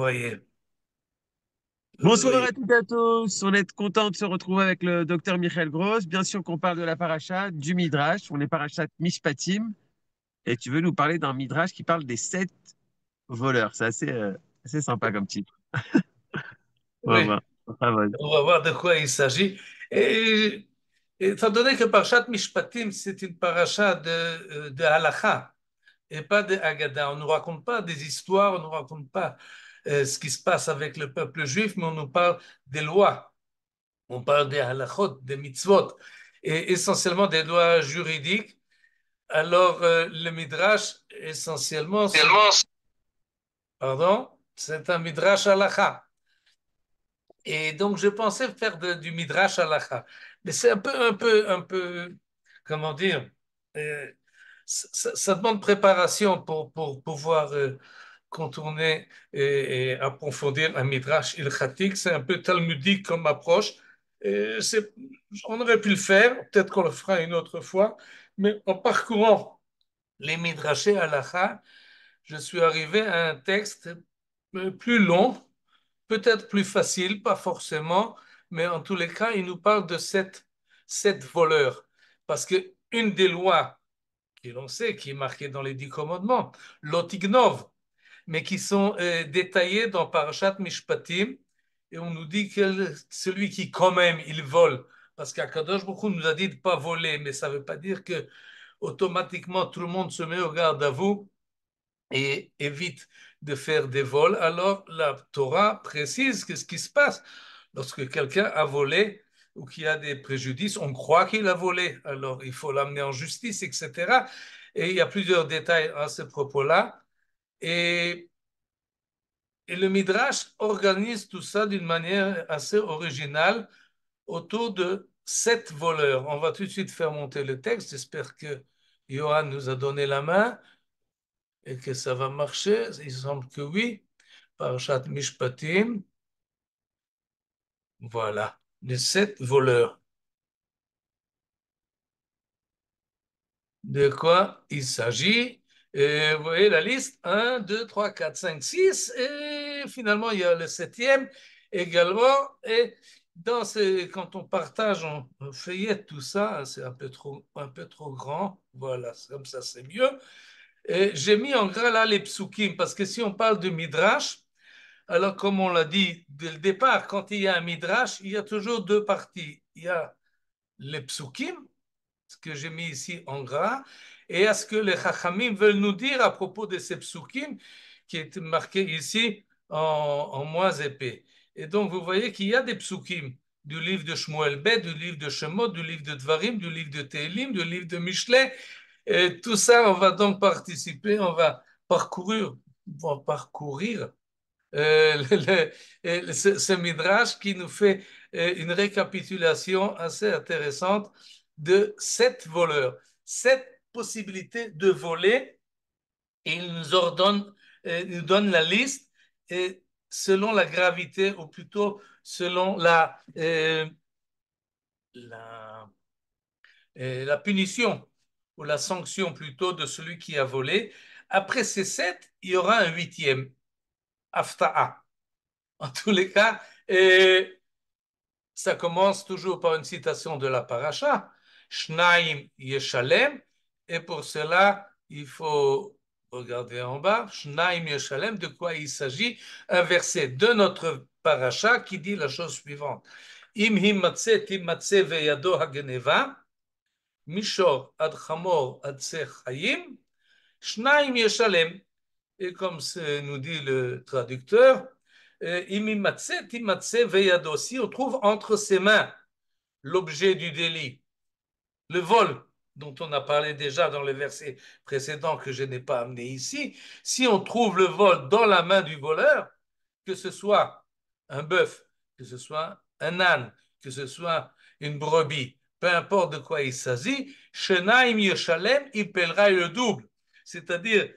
voyez. Bonsoir Oui. à toutes et à tous. On est content de se retrouver avec le docteur Michael Gross. Bien sûr qu'on parle de la paracha du Midrash. On est parachat Mishpatim. Et tu veux nous parler d'un Midrash qui parle des 7 voleurs. C'est assez sympa comme titre. On va Oui, voir. Ça va. on va voir de quoi il s'agit. Et, étant donné que Parashat Mishpatim, c'est une paracha de halakha et pas de Haggadah. On ne nous raconte pas des histoires, on ne nous raconte pas ce qui se passe avec le peuple juif, mais on nous parle des lois. On parle des halachot, des mitzvot, et essentiellement des lois juridiques. Alors, le Midrash, essentiellement, pardon, c'est un Midrash halakha. Et donc, je pensais faire du Midrash halakha. Mais c'est un peu, comment dire, euh, ça demande préparation pour pouvoir contourner et approfondir un Midrash ilchatique. C'est un peu talmudique comme approche. On aurait pu le faire, peut-être qu'on le fera une autre fois, mais en parcourant les Midrashés halakha, je suis arrivé à un texte plus long, peut-être plus facile, pas forcément, mais en tous les cas, il nous parle de sept voleurs. Parce que une des lois que l'on sait, qui est marquée dans les 10 commandements, l'otignov, mais qui sont détaillées dans Parashat Mishpatim, et on nous dit que celui qui quand même il vole, parce qu'Akadosh Baruch Hu nous a dit de ne pas voler, mais ça ne veut pas dire que automatiquement tout le monde se met au garde à vous et évite de faire des vols. Alors la Torah précise que ce qui se passe lorsque quelqu'un a volé ou qu'il y a des préjudices, on croit qu'il a volé, alors il faut l'amener en justice, etc. Et il y a plusieurs détails à ce propos-là. Et, et le Midrash organise tout ça d'une manière assez originale autour de 7 voleurs. On va tout de suite faire monter le texte. J'espère que Johan nous a donné la main et que ça va marcher. Il semble que oui. Parashat Mishpatim. Voilà. Les 7 voleurs. De quoi il s'agit? Et vous voyez la liste, un, 2, 3, 4, 5, 6. Et finalement, il y a le septième également. Et quand on partage, on feuillette tout ça, c'est un peu trop grand. Voilà, comme ça, c'est mieux. Et j'ai mis en gras là les psukim, parce que si on parle de Midrash, alors, comme on l'a dit dès le départ, quand il y a un midrash, il y a toujours deux parties. Il y a les psukim, ce que j'ai mis ici en gras, et à ce que les chachamim veulent nous dire à propos de ces psukim, qui est marqué ici en moins épais. Et donc, vous voyez qu'il y a des psukim du livre de Shmuel Bet, du livre de Shemot, du livre de Dvarim, du livre de Tehillim, du livre de Mishlei. Et tout ça, on va donc participer, on va parcourir ce midrash qui nous fait une récapitulation assez intéressante de 7 voleurs, 7 possibilités de voler, et il nous ordonne, il nous donne la liste et selon la gravité, ou plutôt selon la, la punition ou la sanction plutôt de celui qui a volé. Après ces 7, il y aura un huitième, Afta'a. En tous les cas, et ça commence toujours par une citation de la paracha, Shnaim Yeshalem, et pour cela, il faut regarder en bas, Shnaim Yeshalem, de quoi il s'agit, un verset de notre paracha qui dit la chose suivante, Im himatse timatse veyado hageneva, mishor ad chamor ad chayim, Shnaim Yeshalem. Et comme nous dit le traducteur, si on trouve entre ses mains l'objet du délit, le vol, dont on a parlé déjà dans les versets précédents que je n'ai pas amené ici, si on trouve le vol dans la main du voleur, que ce soit un bœuf, que ce soit un âne, que ce soit une brebis, peu importe de quoi il s'agit, Shenaim Yeshalem, il paiera le double. C'est-à-dire,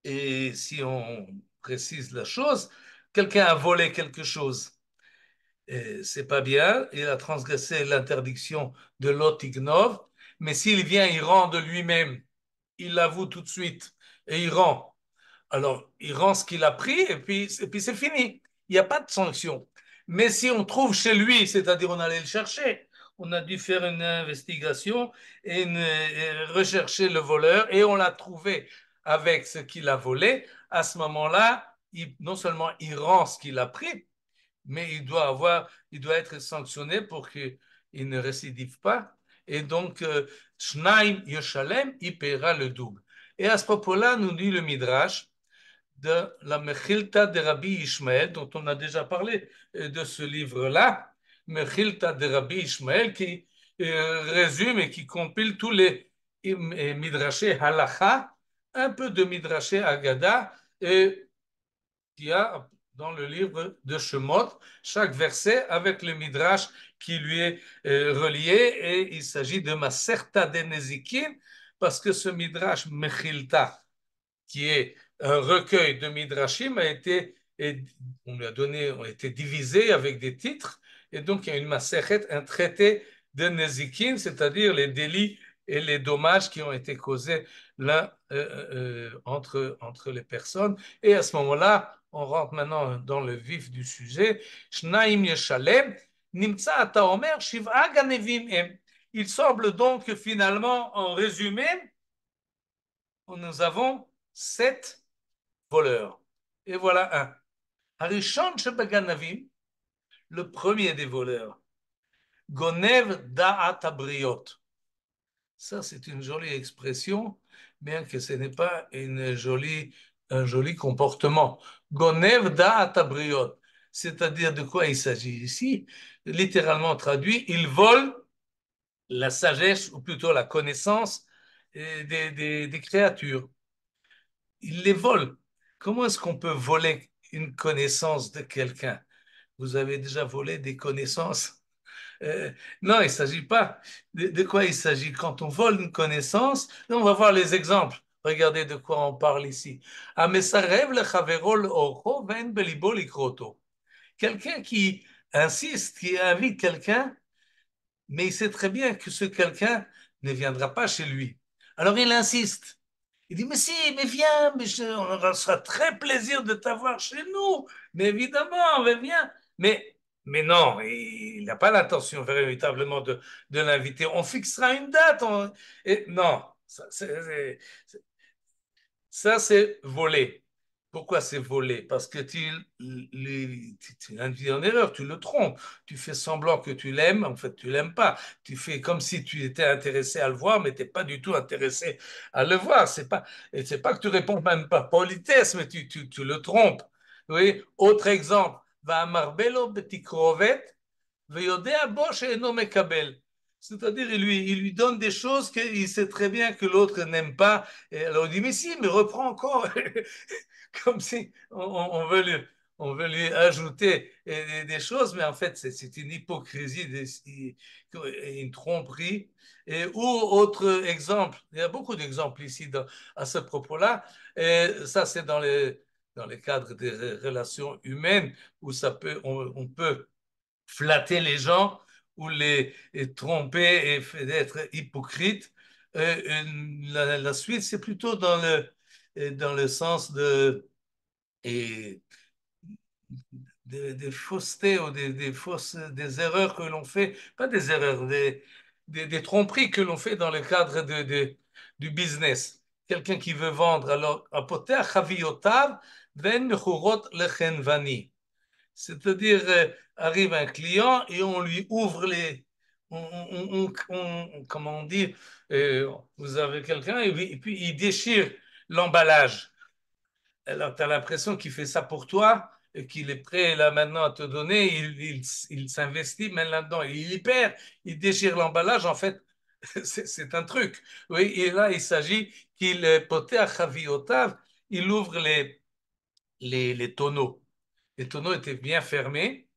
et si on précise la chose, quelqu'un a volé quelque chose, c'est pas bien, il a transgressé l'interdiction de l'otignov, mais s'il vient, il rend de lui-même, il l'avoue tout de suite et il rend. alors il rend ce qu'il a pris et puis c'est fini. Il n'y a pas de sanction. Mais si on trouve chez lui, c'est-à-dire on allait le chercher, on a dû faire une investigation et rechercher le voleur et on l'a trouvé avec ce qu'il a volé. À ce moment-là, non seulement il rend ce qu'il a pris, mais il doit être sanctionné pour qu'il ne récidive pas. Et donc, Shnaim Yeshalem, il paiera le double. Et à ce propos-là, nous dit le Midrash de la Mechilta de Rabbi Ishmael, dont on a déjà parlé de ce livre-là, Mechilta de Rabbi Ishmael, qui résume et qui compile tous les Midrashé Halacha, un peu de Midrashé Agada, et qui a dans le livre de Shemot chaque verset avec le midrash qui lui est relié et il s'agit de Maserta de Nezikin parce que ce midrash Mechilta qui est un recueil de midrashim a été on lui a donné ont été divisés avec des titres et donc il y a une Masechet, un traité de Nezikin, c'est-à-dire les délits et les dommages qui ont été causés là entre les personnes. Et à ce moment-là, on rentre maintenant dans le vif du sujet. Shnaim Yeshalem, Nimtza ata omer, Shiv'a ganevim em. Il semble donc que finalement, en résumé, nous avons 7 voleurs. Et voilà un. Harishon Shebaganavim, le premier des voleurs. Gonev Da'at Abriot. Ça, c'est une jolie expression, bien que ce n'est pas un joli comportement. Gonev Da'at Abriot. C'est-à-dire de quoi il s'agit ici? Littéralement traduit, il vole la sagesse, ou plutôt la connaissance des créatures. Il les vole. Comment est-ce qu'on peut voler une connaissance de quelqu'un? Vous avez déjà volé des connaissances? Euh, non, il ne s'agit pas. De quoi il s'agit? Quand on vole une connaissance, on va voir les exemples. Regardez de quoi on parle ici. Quelqu'un qui insiste, qui invite quelqu'un, mais il sait très bien que ce quelqu'un ne viendra pas chez lui. Alors il insiste. Il dit, mais si, mais viens, on sera très plaisir de t'avoir chez nous. Mais évidemment, mais viens. Mais non, il n'a pas l'intention véritablement de l'inviter. On fixera une date. Non, ça, c'est voler. Pourquoi c'est voler? Parce que tu l'induis en erreur, tu le trompes. Tu fais semblant que tu l'aimes, en fait, tu l'aimes pas. Tu fais comme si tu étais intéressé à le voir, mais tu n'es pas du tout intéressé à le voir. Et c'est pas que tu réponds même pas politesse, mais tu le trompes. Oui. Autre exemple. Va marbelo betikrovet, ויודע בו שאינו מקבל. C'est-à-dire, il lui donne des choses qu'il sait très bien que l'autre n'aime pas. Et alors il dit, mais si, mais reprends encore. Comme si on veut lui ajouter des choses, mais en fait, c'est une hypocrisie, une tromperie. Ou autre exemple, il y a beaucoup d'exemples ici à ce propos-là. Et ça, c'est dans les cadres des relations humaines où on peut flatter les gens ou les tromper et d'être hypocrite. La suite, c'est plutôt dans le sens et, des faussetés ou des erreurs que l'on fait, pas des erreurs, des tromperies que l'on fait dans le cadre du business. Quelqu'un qui veut vendre, alors, apoter chaviotav ven mechurot lechenvani. C'est-à-dire, arrive un client et on lui ouvre comment on dit, vous avez quelqu'un et puis il déchire l'emballage. Alors, tu as l'impression qu'il fait ça pour toi et qu'il est prêt là maintenant à te donner. Il s'investit même là-dedans. Il y perd, il déchire l'emballage. En fait, c'est un truc. Oui, et là, il s'agit qu'il poté à chaviotav, il ouvre les tonneaux. Les tonneaux étaient bien fermés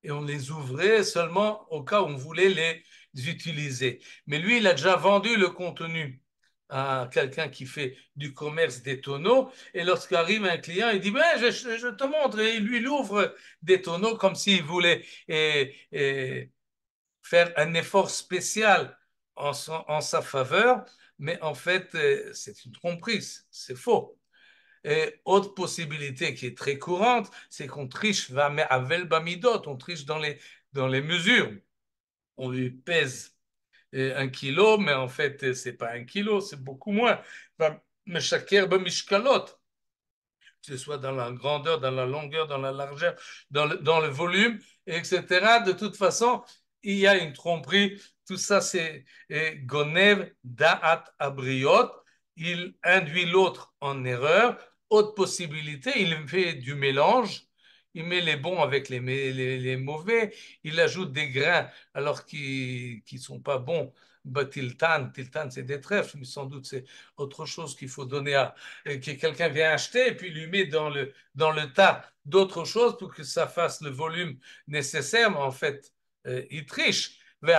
et on les ouvrait seulement au cas où on voulait les utiliser. Mais lui, il a déjà vendu le contenu à quelqu'un qui fait du commerce des tonneaux. Et lorsqu'arrive un client, il dit, ben, je te montre. Et lui, il ouvre des tonneaux comme s'il voulait faire un effort spécial en sa faveur. Mais en fait, c'est une tromperie, c'est faux. Et autre possibilité qui est très courante, c'est qu'on triche avec bamidot, on triche dans les mesures. On lui pèse 1 kilo, mais en fait, c'est pas 1 kilo, c'est beaucoup moins. Mais chaque herbe mishkalot, que ce soit dans la grandeur, dans la longueur, dans la largeur, dans le volume, etc. De toute façon, il y a une tromperie. Tout ça, c'est Gonev Da'at Abriot. Il induit l'autre en erreur. Autre possibilité, il fait du mélange. Il met les bons avec les mauvais. Il ajoute des grains alors qu'ils ne sont pas bons. Bah, tiltan, c'est des trèfles, mais sans doute c'est autre chose qu'il faut donner que quelqu'un vient acheter et puis lui met dans le tas d'autres choses pour que ça fasse le volume nécessaire, mais en fait, il triche. Il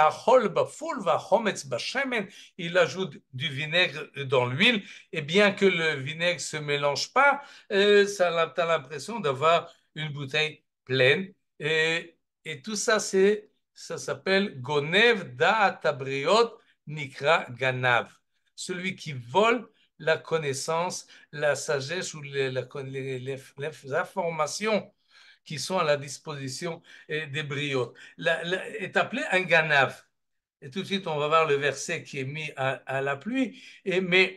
ajoute du vinaigre dans l'huile, et bien que le vinaigre se mélange pas, ça tu as l'impression d'avoir une bouteille pleine. Et tout ça, ça s'appelle Gonev Da'at Abriot Nikra Ganav. Celui qui vole la connaissance, la sagesse ou les informations qui sont à la disposition des briotes. Est appelé un ganav. Et tout de suite, on va voir le verset qui est mis à la pluie. Mais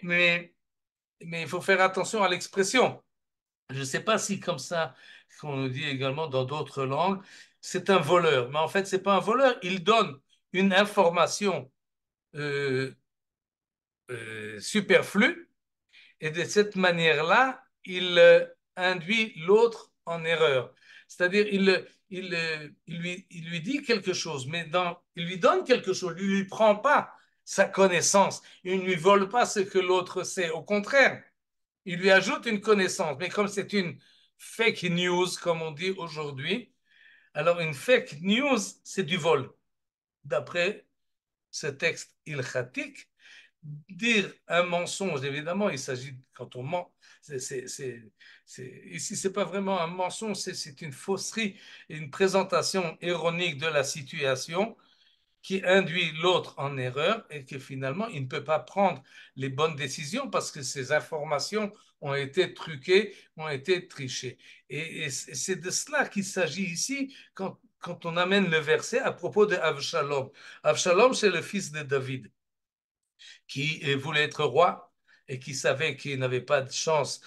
il faut faire attention à l'expression. Je ne sais pas si comme ça, qu'on nous dit également dans d'autres langues, c'est un voleur. Mais en fait, ce n'est pas un voleur. Il donne une information euh, superflue. Et de cette manière-là, il induit l'autre en erreur. C'est-à-dire, il lui dit quelque chose, mais il lui donne quelque chose, il ne lui prend pas sa connaissance, il ne lui vole pas ce que l'autre sait. Au contraire, il lui ajoute une connaissance. Mais comme c'est une fake news, comme on dit aujourd'hui, alors une fake news, c'est du vol. D'après ce texte ilchatique, dire un mensonge, évidemment, il s'agit, quand on ment, ici, c'est pas vraiment un mensonge, c'est une fausserie, une présentation ironique de la situation qui induit l'autre en erreur et que finalement, il ne peut pas prendre les bonnes décisions parce que ces informations ont été truquées, ont été trichées. Et c'est de cela qu'il s'agit ici quand on amène le verset à propos de Avshalom. Avshalom, c'est le fils de David qui voulait être roi et qui savait qu'il n'avait pas de chance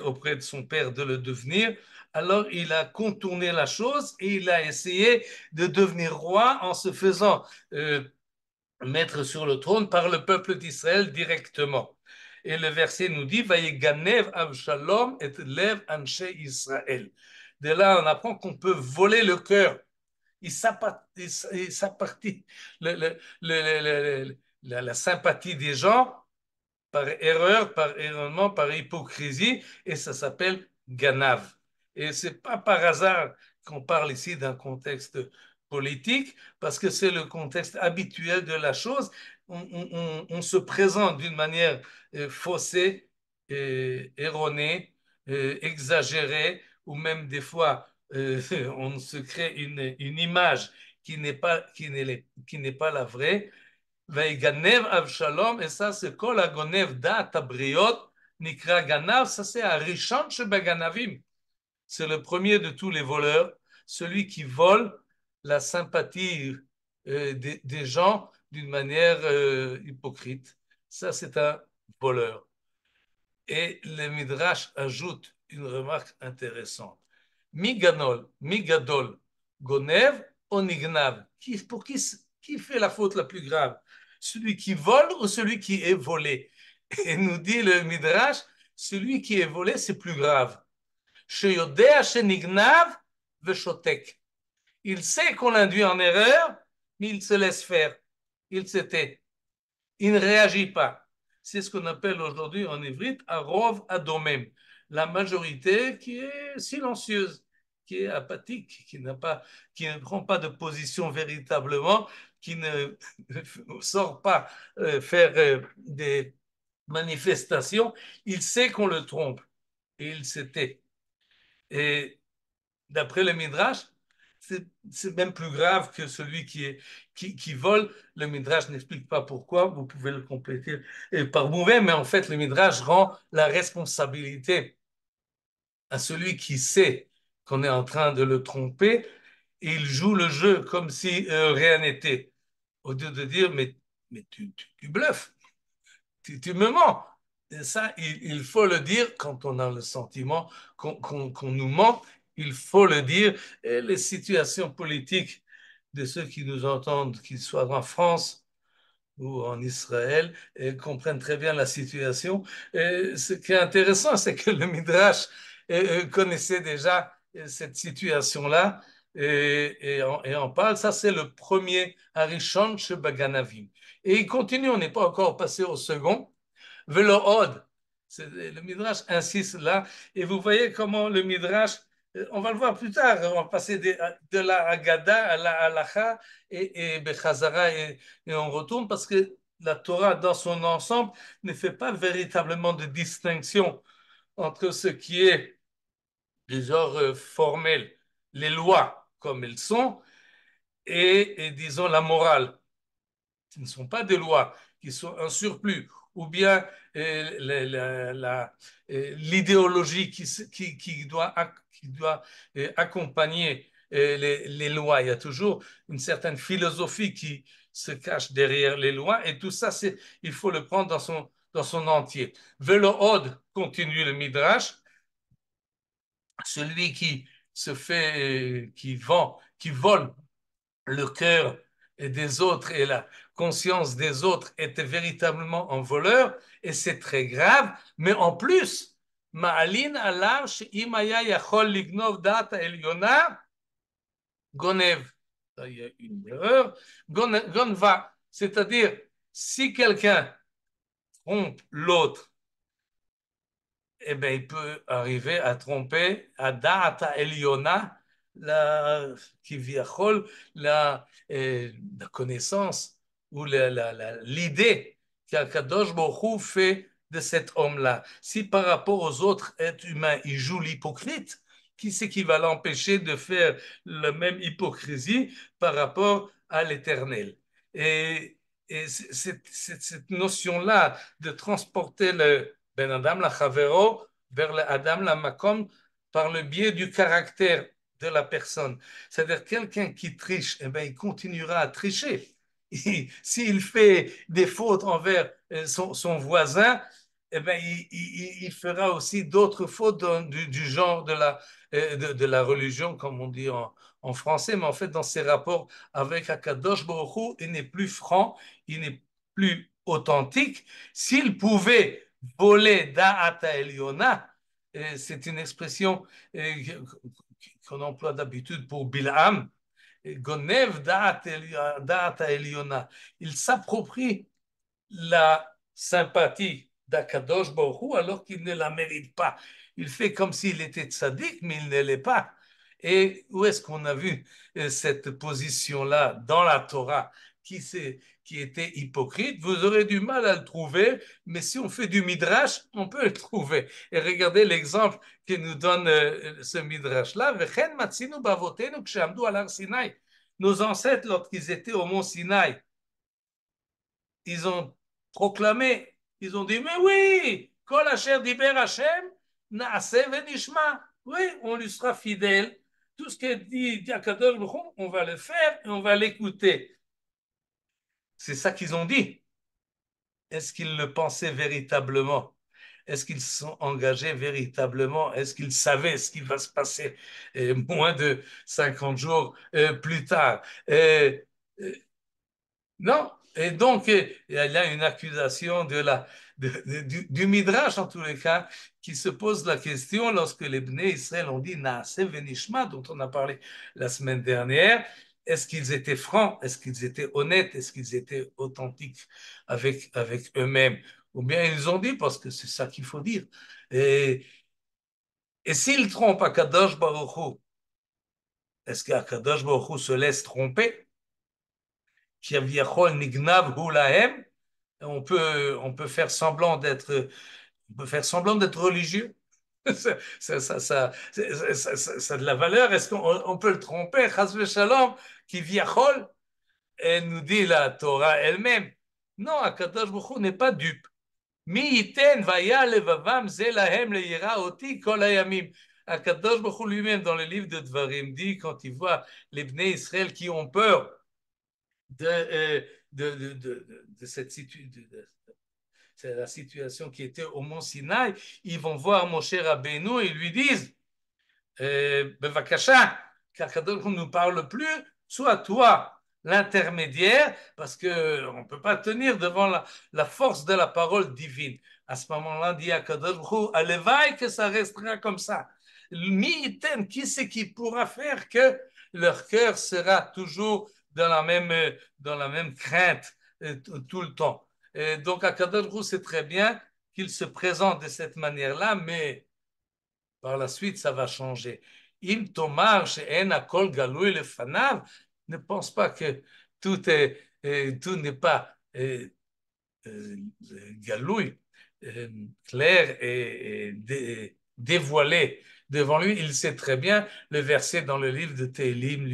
auprès de son père de le devenir. Alors il a contourné la chose et il a essayé de devenir roi en se faisant mettre sur le trône par le peuple d'Israël directement. Et le verset nous dit, Vayeganev Avshalom et lev anshe Israël. De là, on apprend qu'on peut voler le cœur. Il s'appartit la sympathie des gens par erreur, par erronement, par hypocrisie, et ça s'appelle Ganav. Et c'est pas par hasard qu'on parle ici d'un contexte politique, parce que c'est le contexte habituel de la chose. On se présente d'une manière faussée, erronée, exagérée, ou même des fois on se crée une image qui n'est pas la vraie. Veiganev Avshalom, et ça c'est Kol Agonev Dat Abriot, Nikra Ganav, ça c'est Arishon Shebaganavim. C'est le premier de tous les voleurs, celui qui vole la sympathie des gens d'une manière hypocrite. Ça c'est un voleur. Et le Midrash ajoute une remarque intéressante. Migadol, Gonev, Onignav. Qui fait la faute la plus grave? Celui qui vole ou celui qui est volé? Et nous dit le Midrash, celui qui est volé, c'est plus grave. Sheyodea shenignav veshotek. Il sait qu'on l'induit en erreur, mais il se laisse faire. Il se tait. Il ne réagit pas. C'est ce qu'on appelle aujourd'hui en ivrite arov adomem, la majorité qui est silencieuse, qui est apathique, qui ne prend pas de position véritablement, qui ne sort pas faire des manifestations. Il sait qu'on le trompe et il se tait. Et d'après le Midrash, c'est même plus grave que celui qui vole. Le Midrash n'explique pas pourquoi, vous pouvez le compléter par vous-même, mais en fait, le Midrash rend la responsabilité à celui qui sait qu'on est en train de le tromper, et il joue le jeu comme si rien n'était, au lieu de dire, mais tu bluffes, tu me mens. Et ça, il faut le dire quand on a le sentiment qu'on nous ment, il faut le dire. Et les situations politiques de ceux qui nous entendent, qu'ils soient en France, ou en Israël et comprennent très bien la situation. Et ce qui est intéressant, c'est que le Midrash connaissait déjà cette situation-là et en parle. Ça, c'est le premier Arishon Shebaganavim. Et il continue, on n'est pas encore passé au second. Velo od. Le Midrash insiste là, et vous voyez comment le Midrash, on va le voir plus tard, on va passer de la Haggadah à la Halacha et Bechazara, et on retourne parce que la Torah dans son ensemble ne fait pas véritablement de distinction entre ce qui est du genre formel, les lois comme elles sont, et disons la morale qui ne sont pas des lois, qui sont un surplus, ou bien l'idéologie qui doit accompagner les lois. Il y a toujours une certaine philosophie qui se cache derrière les lois, et tout ça, il faut le prendre dans son entier. Velo od, continue le Midrash, celui qui se fait, qui vend, qui vole le cœur des autres et la conscience des autres était véritablement un voleur, et c'est très grave, mais en plus, Ma'alin alav she'im haya yachol lignov data eliona, gonev. Il y a une erreur. Gonva, c'est-à-dire, si quelqu'un trompe l'autre, eh bien, il peut arriver à tromper à Da'ata Eliona, la, qui la connaissance ou l'idée qu'Akadosh Baruch Hu fait de cet homme-là. Si par rapport aux autres êtres humains, il joue l'hypocrite, qui c'est qui va l'empêcher de faire la même hypocrisie par rapport à l'éternel? Et, et cette notion-là de transporter le ben Adam la Chavero vers le Adam la Makom par le biais du caractère de la personne. C'est-à-dire quelqu'un qui triche, eh ben, il continuera à tricher. S'il fait des fautes envers son voisin, eh ben, il fera aussi d'autres fautes du genre de la religion, comme on dit en français, mais en fait, dans ses rapports avec Akadosh Baruch Hu, il n'est plus franc, il n'est plus authentique. S'il pouvait voler da'ata eliona, c'est une expression qu'on emploie d'habitude pour Bilham, Gonev da'ata eliona. Il s'approprie la sympathie d'Akadosh Baruch Hu alors qu'il ne la mérite pas. Il fait comme s'il était tzaddik, mais il ne l'est pas. Et où est-ce qu'on a vu cette position-là dans la Torah qui était hypocrite? Vous aurez du mal à le trouver, mais si on fait du midrash, on peut le trouver. Et regardez l'exemple que nous donne ce midrash-là. Nos ancêtres, lorsqu'ils étaient au mont Sinaï, ils ont proclamé, ils ont dit, mais oui, Kol Asher Diber Hashem, Naaseh Venishma. Oui, on lui sera fidèle. Tout ce que dit Akadosh Baruch Hu, on va le faire et on va l'écouter. C'est ça qu'ils ont dit. Est-ce qu'ils le pensaient véritablement? Est-ce qu'ils se sont engagés véritablement? Est-ce qu'ils savaient ce qui va se passer moins de 50 jours plus tard? Non. Et donc, il y a une accusation du Midrash, en tous les cas, qui se pose la question lorsque les Bnei Israël ont dit Naaseh Venishma, dont on a parlé la semaine dernière. Est-ce qu'ils étaient francs? Est-ce qu'ils étaient honnêtes? Est-ce qu'ils étaient authentiques avec eux-mêmes? Ou bien ils ont dit, parce que c'est ça qu'il faut dire. Et, et s'ils trompent Akadosh Baruch Hu, est-ce qu'Akadosh Baruch Hu se laisse tromper? On peut faire semblant d'être religieux. Ça a de la valeur. Est-ce qu'on peut le tromper? Chas v'shalom, qui viachol, elle nous dit la Torah elle-même. Non, Akadosh Baruch Hu n'est pas dupe. Mi iten vaya levavam ze lahem leyira oti kol hayamim. Akadosh Baruch Hu lui-même, dans le livre de Dvarim, dit quand il voit les Bnei Israël qui ont peur de cette situation, c'est la situation qui était au mont Sinaï, ils vont voir Moshe Rabbeinu et ils lui disent Bevakasha, qu'Akadosh ne nous parle plus, soit toi l'intermédiaire, parce qu'on ne peut pas tenir devant la force de la parole divine. À ce moment-là, dit Akadosh, Alevaï que ça restera comme ça. Mi-iten, qui c'est qui pourra faire que leur cœur sera toujours dans la même crainte tout le temps. Et donc, Akadosh sait très bien qu'il se présente de cette manière-là, mais par la suite, ça va changer. Im tomar she'en hakol galui lefanav, ne pense pas que tout n'est pas galoui, clair et dévoilé devant lui. Il sait très bien, le verset dans le livre de Télim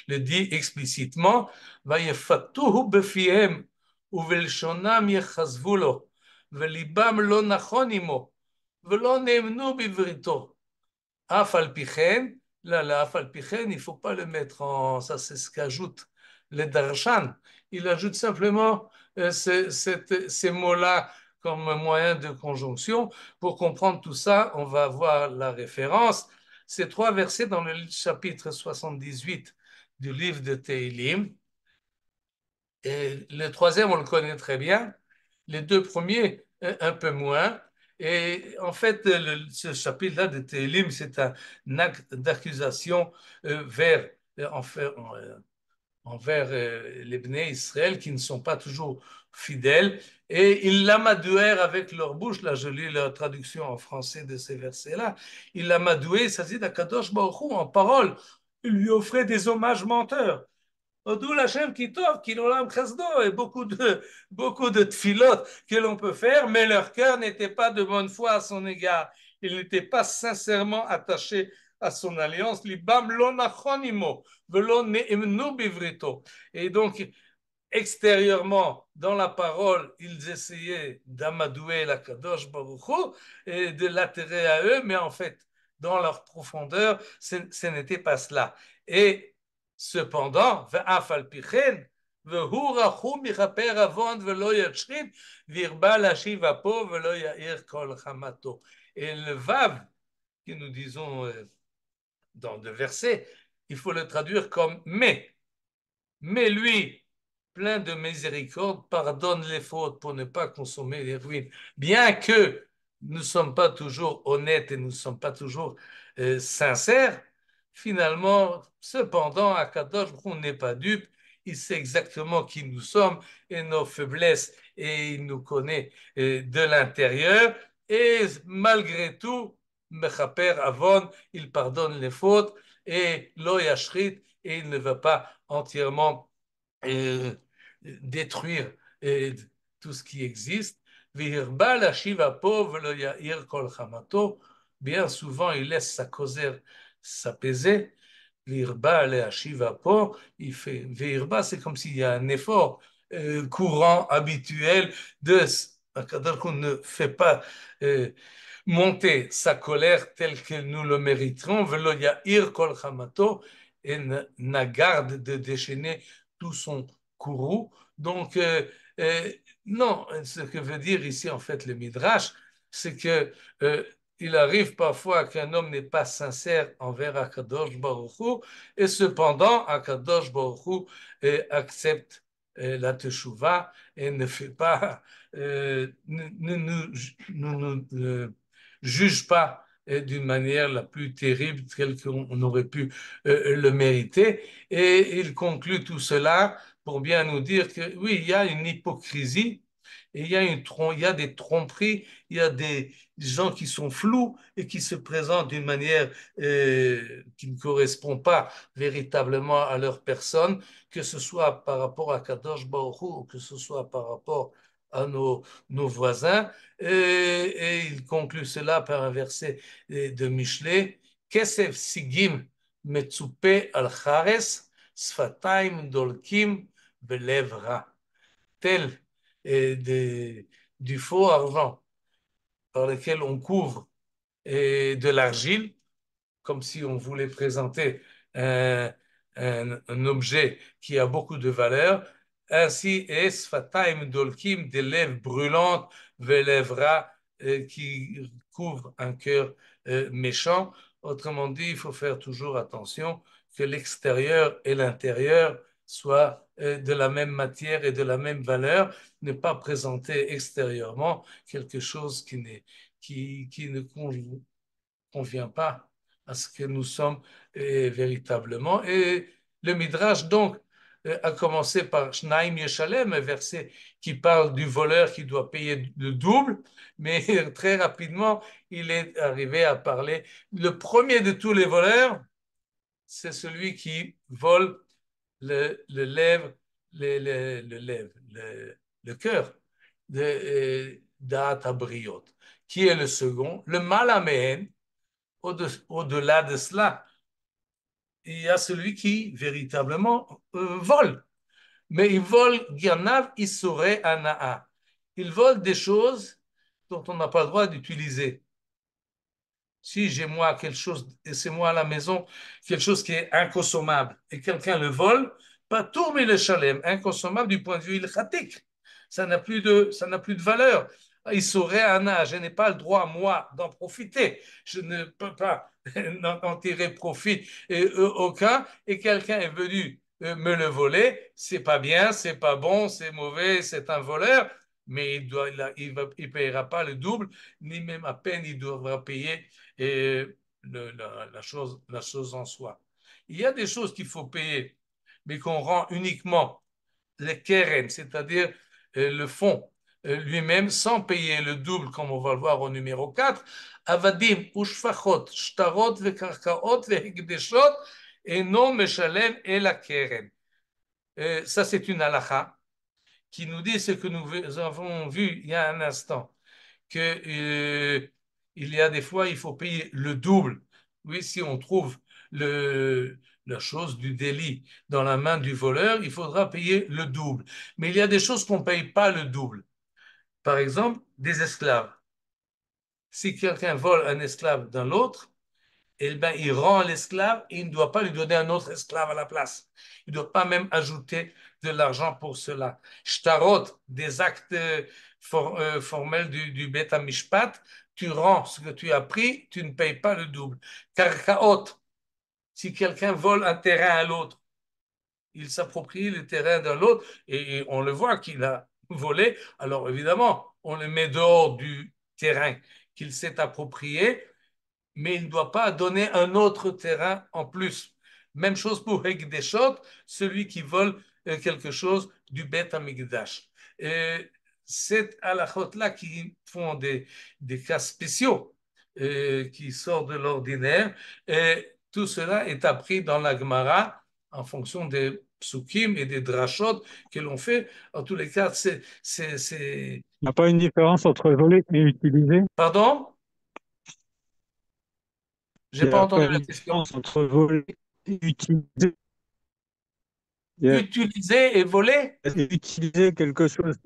le dit explicitement, ויפתוהו בפיהם ובלשונם יחזבו לו, וליבם לא נכון עמו, ולא נאמנו בבריתו. Af alpichen, là, la af alpichen, il ne faut pas le mettre en. Ça, c'est ce qu'ajoute le darshan. Il ajoute simplement ces mots-là comme moyen de conjonction. Pour comprendre tout ça, on va voir la référence. Ces trois versets dans le chapitre 78 du livre de Teilim. Et le troisième, on le connaît très bien. Les deux premiers, un peu moins. Et en fait, ce chapitre-là de Télim, c'est un acte d'accusation vers, envers les Bnei Israël qui ne sont pas toujours fidèles. Et ils l'amadouèrent avec leur bouche. Là, je lis la traduction en français de ces versets-là. Ils l'amadouaient, ça dit d'Akadosh Baruch Hu, en parole. Ils lui offraient des hommages menteurs. Odou Lachem Kitov, Kilolam Chasdo, et beaucoup de tfilot que l'on peut faire, mais leur cœur n'était pas de bonne foi à son égard. Ils n'étaient pas sincèrement attachés à son alliance. Libam lo nachonimo, velo ne'emnu bivrito. Et donc, extérieurement, dans la parole, ils essayaient d'amadouer la Kadosh Baruch Hu et de l'attirer à eux, mais en fait, dans leur profondeur, ce n'était pas cela. Et cependant, ואף על פי כן, והוא רחום יכפר עוון ולא ישחית, והרבה להשיב אפו ולא יאיר כל חמתו. Et le vav, que nous disons dans le verset, il faut le traduire comme mais lui, plein de miséricorde, pardonne les fautes pour ne pas consommer les ruines. Bien que nous ne sommes pas toujours honnêtes et nous ne sommes pas toujours sincères, finalement, cependant, Akadosh Baruch n'est pas dupe, il sait exactement qui nous sommes et nos faiblesses et il nous connaît de l'intérieur et malgré tout, Mechaper Avon, il pardonne les fautes et Lo Yashrit et il ne va pas entièrement euh, détruire tout ce qui existe. Bien souvent, il laisse sa causère s'apaiser. Il fait Virba, c'est comme s'il y a un effort courant, habituel de qu'on ne fait pas monter sa colère telle que nous le mériterons, velo ya'ir kol chamato, et n'a garde de déchaîner tout son courroux. Donc, non, ce que veut dire ici en fait le Midrash, c'est que il arrive parfois qu'un homme n'est pas sincère envers Akadosh Baruch Hu, et cependant Akadosh Baruch Hu accepte la teshuva et ne fait pas, juge pas d'une manière la plus terrible telle qu'on aurait pu le mériter. Et il conclut tout cela pour bien nous dire que oui, il y a une hypocrisie, et il y a des tromperies, il y a des gens qui sont flous et qui se présentent d'une manière qui ne correspond pas véritablement à leur personne, que ce soit par rapport à Kadosh Baruch Hu ou que ce soit par rapport à nos voisins. Et il conclut cela par un verset de Michelet, Kesef Sigim Metsupe al Chares, Sfataim Dolkim Belev Ra. Tel du faux argent par lequel on couvre de l'argile, comme si on voulait présenter un, un objet qui a beaucoup de valeur. Ainsi est Sfataim Dolkim, des lèvres brûlantes, velevra, qui couvrent un cœur méchant. Autrement dit, il faut faire toujours attention que l'extérieur et l'intérieur soient de la même matière et de la même valeur, ne pas présenter extérieurement quelque chose qui ne convient pas à ce que nous sommes véritablement. Et le Midrash, donc, a commencé par Shnaim Yeshalem, un verset qui parle du voleur qui doit payer le double, mais très rapidement, il est arrivé à parler. Le premier de tous les voleurs, c'est celui qui vole le lèvre, le cœur de Da'at Abriot, qui est le second, le Malaméen. Au-delà de cela, il y a celui qui véritablement vole. Mais il vole Ganav Isore Anaa. Il vole des choses dont on n'a pas le droit d'utiliser. Si j'ai moi quelque chose, et c'est moi à la maison, quelque chose qui est inconsommable, et quelqu'un le vole, pas tout, mais le chalem, inconsommable du point de vue ilchatique. Ça n'a plus de valeur. Il saurait Anna, je n'ai pas le droit, moi, d'en profiter. Je ne peux pas en tirer profit aucun, et quelqu'un est venu me le voler, c'est pas bien, c'est pas bon, c'est mauvais, c'est un voleur, mais il payera pas le double, ni même à peine il devra payer et la chose en soi. Il y a des choses qu'il faut payer, mais qu'on rend uniquement les keren, c'est-à-dire le fonds lui-même, sans payer le double, comme on va le voir au numéro 4. Avadim, ushfachot, shtarot, vekarkaot, vehegdeshot, et non meshalem et la keren. Ça, c'est une halakha qui nous dit ce que nous avons vu il y a un instant que il y a des fois, il faut payer le double. Oui, si on trouve la chose du délit dans la main du voleur, il faudra payer le double. Mais il y a des choses qu'on ne paye pas le double. Par exemple, des esclaves. Si quelqu'un vole un esclave d'un autre, eh ben, il rend l'esclave et il ne doit pas lui donner un autre esclave à la place. Il ne doit pas même ajouter de l'argent pour cela. Shtarot, des actes formels du Bet Mishpat, tu rends ce que tu as pris, tu ne payes pas le double. Karkaot, si quelqu'un vole un terrain à l'autre, il s'approprie le terrain de l'autre et on le voit qu'il a volé, alors évidemment, on le met dehors du terrain qu'il s'est approprié, mais il ne doit pas donner un autre terrain en plus. Même chose pour Hekdeshot, celui qui vole quelque chose du Beth Amikdash. C'est à la là qui font des cas spéciaux qui sortent de l'ordinaire. Et tout cela est appris dans la Gemara en fonction des psukim et des drashot que l'on fait. En tous les cas, Il n'y a pas une différence entre voler et utiliser? Pardon? Il J'ai n'y pas a entendu pas la une question. différence entre voler et utiliser. Il y a- Utiliser et voler? Utiliser quelque chose.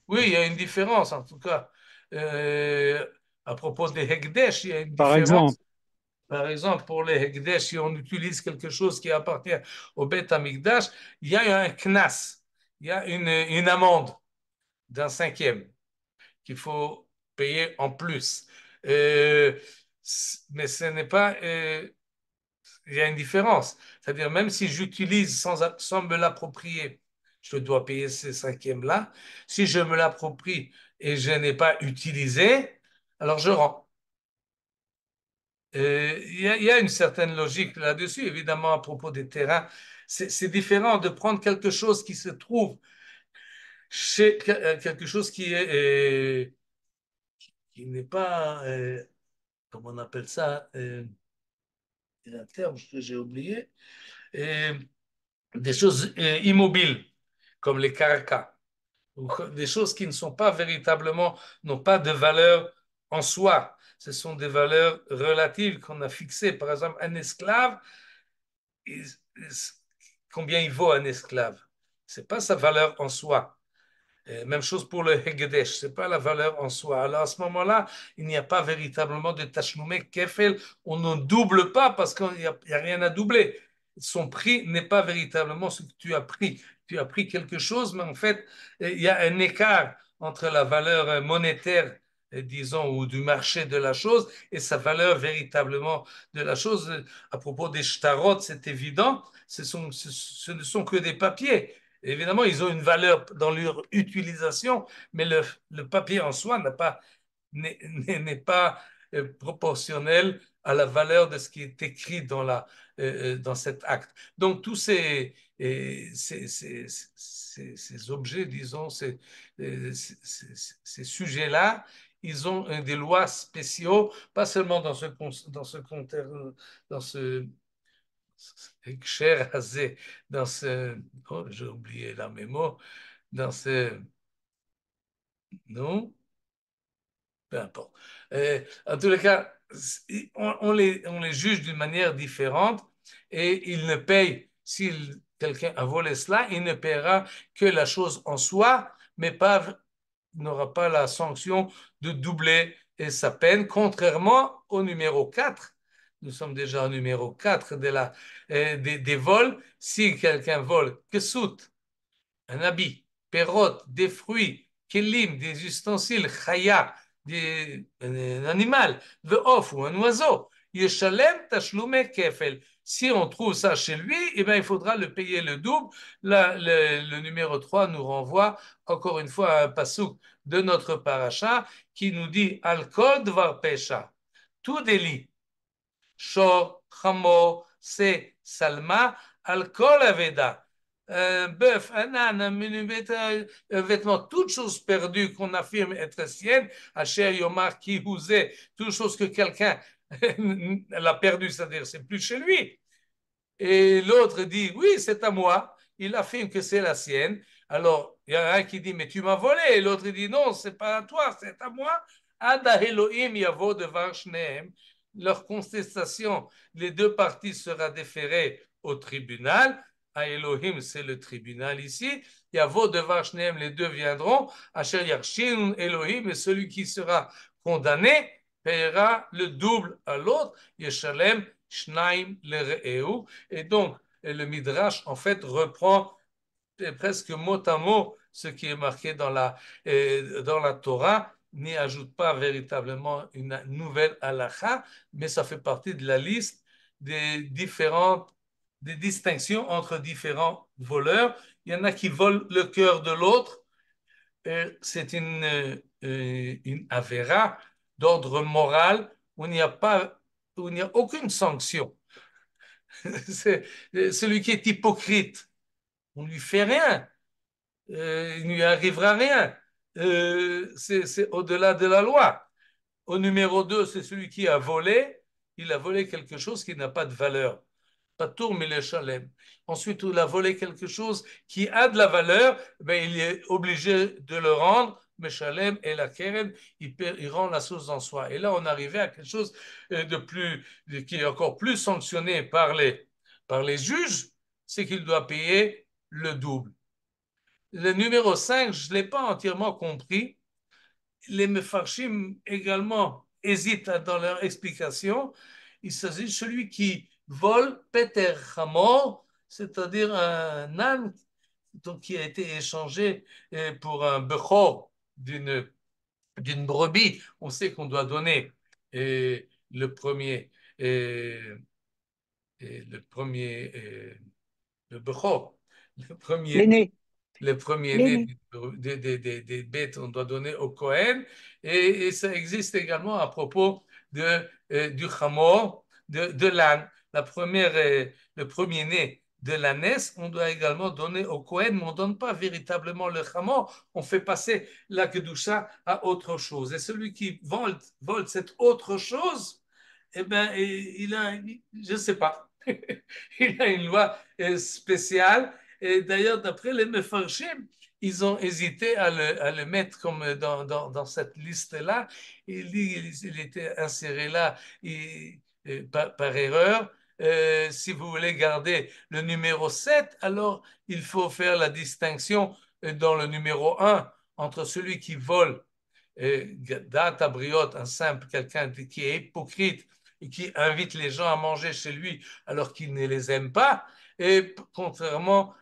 Oui, il y a une différence, en tout cas. Euh, à propos des Hekdesh, il y a une Par différence. exemple, Par exemple, pour les Hekdesh, si on utilise quelque chose qui appartient au Beth Amikdash, il y a un knas, il y a une amende d'un cinquième qu'il faut payer en plus. Euh, mais ce n'est pas il y a une différence. C'est-à-dire, même si j'utilise sans me l'approprier, je dois payer ces cinquièmes-là. Si je me l'approprie et je n'ai pas utilisé, alors je rends. Il y a une certaine logique là-dessus, évidemment, à propos des terrains. C'est différent de prendre quelque chose qui se trouve chez quelque chose qui n'est pas, comment on appelle ça, il y a un terme que j'ai oublié. Euh, des choses immobiles, comme les caracas, ou des choses qui ne sont pas véritablement, n'ont pas de valeur en soi. Ce sont des valeurs relatives qu'on a fixées. Par exemple, un esclave, il- combien il vaut un esclave? C'est pas sa valeur en soi. Même chose pour le Hegedesh, ce n'est pas la valeur en soi. Alors à ce moment-là, il n'y a pas véritablement de Tashlume Kefel, on ne double pas parce qu'il n'y a rien à doubler. Son prix n'est pas véritablement ce que tu as pris. Tu as pris quelque chose, mais en fait, il y a un écart entre la valeur monétaire, disons, ou du marché de la chose et sa valeur véritablement de la chose. À propos des shtarot, c'est évident, ce ne sont que des papiers. Évidemment, ils ont une valeur dans leur utilisation, mais le papier en soi n'est pas proportionnel à la valeur de ce qui est écrit dans cet acte. Donc, tous ces objets, disons, ces sujets-là, ils ont des lois spéciaux, pas seulement dans ce cher Hazé, oh, j'ai oublié la mémo, dans ce, non, peu importe. En tous les cas, on les juge d'une manière différente et il ne paye, si quelqu'un a volé cela, il ne paiera que la chose en soi, mais pas, il n'aura pas la sanction de doubler sa peine, contrairement au numéro 4. Nous sommes déjà au numéro 4 des vols. Si quelqu'un vole que soute, un habit, perrotte, des fruits, kelim, des ustensiles, chaya, un animal, ve'of ou un oiseau, yeshalem tashlume kefel. Si on trouve ça chez lui, eh bien, il faudra le payer le double. Le numéro 3 nous renvoie encore une fois à un pasouk de notre paracha qui nous dit Al-kol dvar pesha, tout délit, shor, chamo, se, salma, Al-kol aveda, un bœuf, un âne, un vêtement, toute chose perdue qu'on affirme être sienne, Asher Yomar qui vous est, toute chose que quelqu'un l'a perdue, c'est-à-dire c'est plus chez lui. Et l'autre dit, oui, c'est à moi. Il affirme que c'est la sienne. Alors, il y a un qui dit, mais tu m'as volé. Et l'autre dit, non, c'est pas à toi, c'est à moi. Ada Elohim yavo devar shnehem. Leur contestation, les deux parties sera déférée au tribunal. À Elohim, c'est le tribunal ici. Yavo devar shnehem, les deux viendront. Asher yarshin Elohim, et celui qui sera condamné paiera le double à l'autre. Yeshalem Shnaim le Et donc, le Midrash, en fait, reprend presque mot à mot ce qui est marqué dans la Torah, n'y ajoute pas véritablement une nouvelle halakha, mais ça fait partie de la liste des distinctions entre différents voleurs. Il y en a qui volent le cœur de l'autre. C'est une avéra d'ordre moral où il n'y a aucune sanction. C'est celui qui est hypocrite. On ne lui fait rien. Il ne lui arrivera rien. C'est au-delà de la loi. Au numéro 2, c'est celui qui a volé. Il a volé quelque chose qui n'a pas de valeur. Patour Mileshalem. Ensuite, il a volé quelque chose qui a de la valeur, ben, il est obligé de le rendre. Meshalem et la Keren, il rend la chose en soi. Et là, on arrivait à quelque chose qui est encore plus sanctionné par les juges, c'est qu'il doit payer le double. Le numéro 5, je ne l'ai pas entièrement compris. Les Mefarshim également hésitent dans leur explication. Il s'agit de celui qui vole Peter Hamor, c'est-à-dire un âne qui a été échangé pour un bechor d'une brebis. On sait qu'on doit donner le premier, le premier, le bechor, le premier L'aîné, le premier-né l'aîné. des bêtes, on doit donner au Cohen. Et ça existe également à propos du Hamor, de l'âne. Le premier-né de l'ânesse, on doit également donner au Cohen, mais on ne donne pas véritablement le Hamor, on fait passer la Kedusha à autre chose. Et celui qui vole cette autre chose, eh bien, je ne sais pas, il a une loi spéciale. Et d'ailleurs, d'après les Mefarshim, ils ont hésité à le mettre comme dans cette liste-là. Il était inséré là par erreur. Si vous voulez garder le numéro 7, alors il faut faire la distinction dans le numéro 1 entre celui qui vole, data briot, un simple, quelqu'un qui est hypocrite et qui invite les gens à manger chez lui alors qu'il ne les aime pas, et contrairement,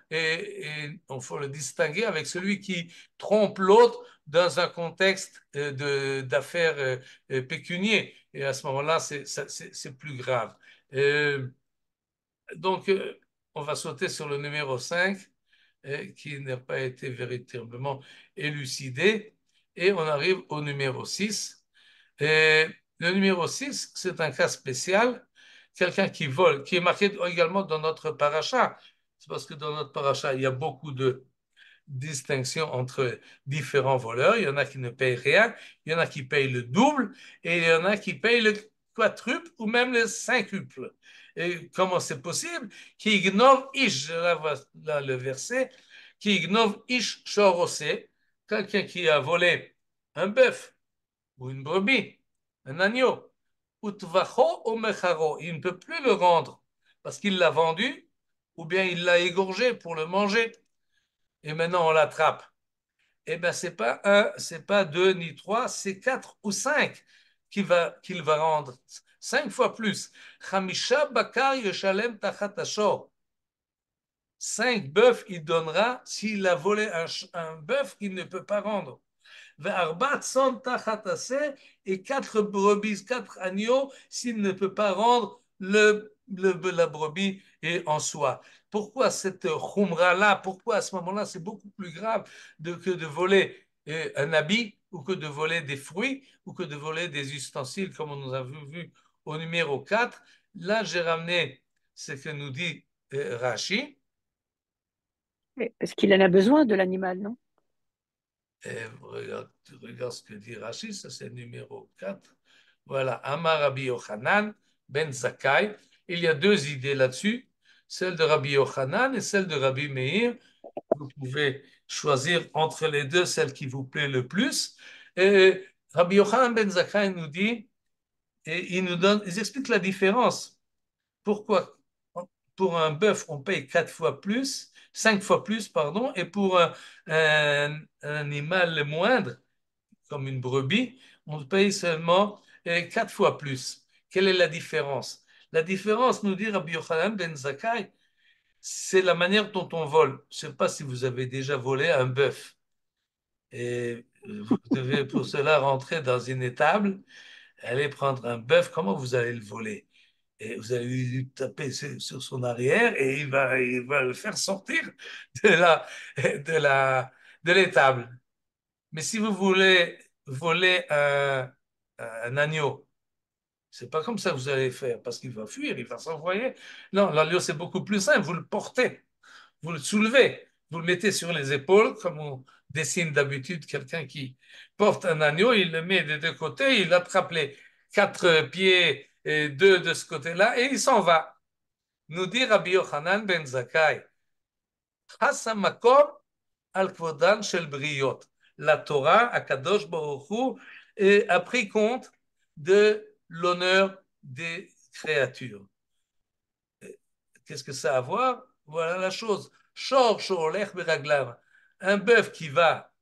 on faut le distinguer avec celui qui trompe l'autre dans un contexte d'affaires pécuniaires. Et à ce moment-là, c'est plus grave. Donc, on va sauter sur le numéro 5, qui n'a pas été véritablement élucidé. Et on arrive au numéro 6. Et le numéro 6, c'est un cas spécial, quelqu'un qui vole, qui est marqué également dans notre paracha. C'est parce que dans notre paracha, il y a beaucoup de distinction entre différents voleurs. Il y en a qui ne payent rien, il y en a qui payent le double et il y en a qui payent le quadruple ou même le cinquuple. Et comment c'est possible? Qui ignore ish, là le verset, qui ignore ish shorosé, quelqu'un qui a volé un bœuf ou une brebis, un agneau, utvacho ou mecharo, il ne peut plus le rendre parce qu'il l'a vendu ou bien il l'a égorgé pour le manger et maintenant on l'attrape. Eh bien, c'est pas un, c'est pas deux ni trois, c'est quatre ou cinq qu'il va rendre. 5 fois plus. Chamisha bakar yeshalem tachat ashor. 5 bœufs il donnera s'il a volé un bœuf qu'il ne peut pas rendre. Et 4 brebis, 4 agneaux, s'il ne peut pas rendre la brebis et en soi. Pourquoi cette khumra-là? Pourquoi à ce moment-là, c'est beaucoup plus grave que de voler un habit ou que de voler des fruits ou que de voler des ustensiles, comme on nous a vu au numéro 4. Là, j'ai ramené ce que nous dit Rashi. Est-ce qu'il en a besoin de l'animal, non? Regarde ce que dit Rashi, ça c'est numéro 4. Voilà, Amar Rabbi Yochanan, Ben Zakkai. Il y a 2 idées là-dessus, celle de Rabbi Yochanan et celle de Rabbi Meir. Vous pouvez choisir entre les deux celle qui vous plaît le plus. Et Rabbi Yochanan Ben Zakkai nous dit, et ils expliquent la différence. Pourquoi pour un bœuf, on paye 4 fois plus, 5 fois plus, pardon, et pour un animal moindre, comme une brebis, on paye seulement 4 fois plus. Quelle est la différence? La différence, nous dit Rabbi Yochanan Ben Zakkai, c'est la manière dont on vole. Je ne sais pas si vous avez déjà volé un bœuf. Et vous devez pour cela rentrer dans une étable, aller prendre un bœuf. Comment vous allez le voler? Et vous allez lui taper sur son arrière et il va le faire sortir de de l'étable. Mais si vous voulez voler un agneau, c'est pas comme ça que vous allez faire parce qu'il va fuir, il va s'envoyer. Non, l'agneau c'est beaucoup plus simple. Vous le portez, vous le soulevez, vous le mettez sur les épaules comme on dessine d'habitude quelqu'un qui porte un agneau, il le met des 2 côtés, il attrape les 4 pieds et 2 de ce côté-là et il s'en va. Nous dit Rabbi Yochanan ben Zakkai, Hasamakom al kvodan shel briot. La Torah, Akadosh Baruch Hu, a pris compte de l'honneur des créatures. Qu'est-ce que ça a à voir? Voilà la chose. Shor shorolech beraglav. Un bœuf qui va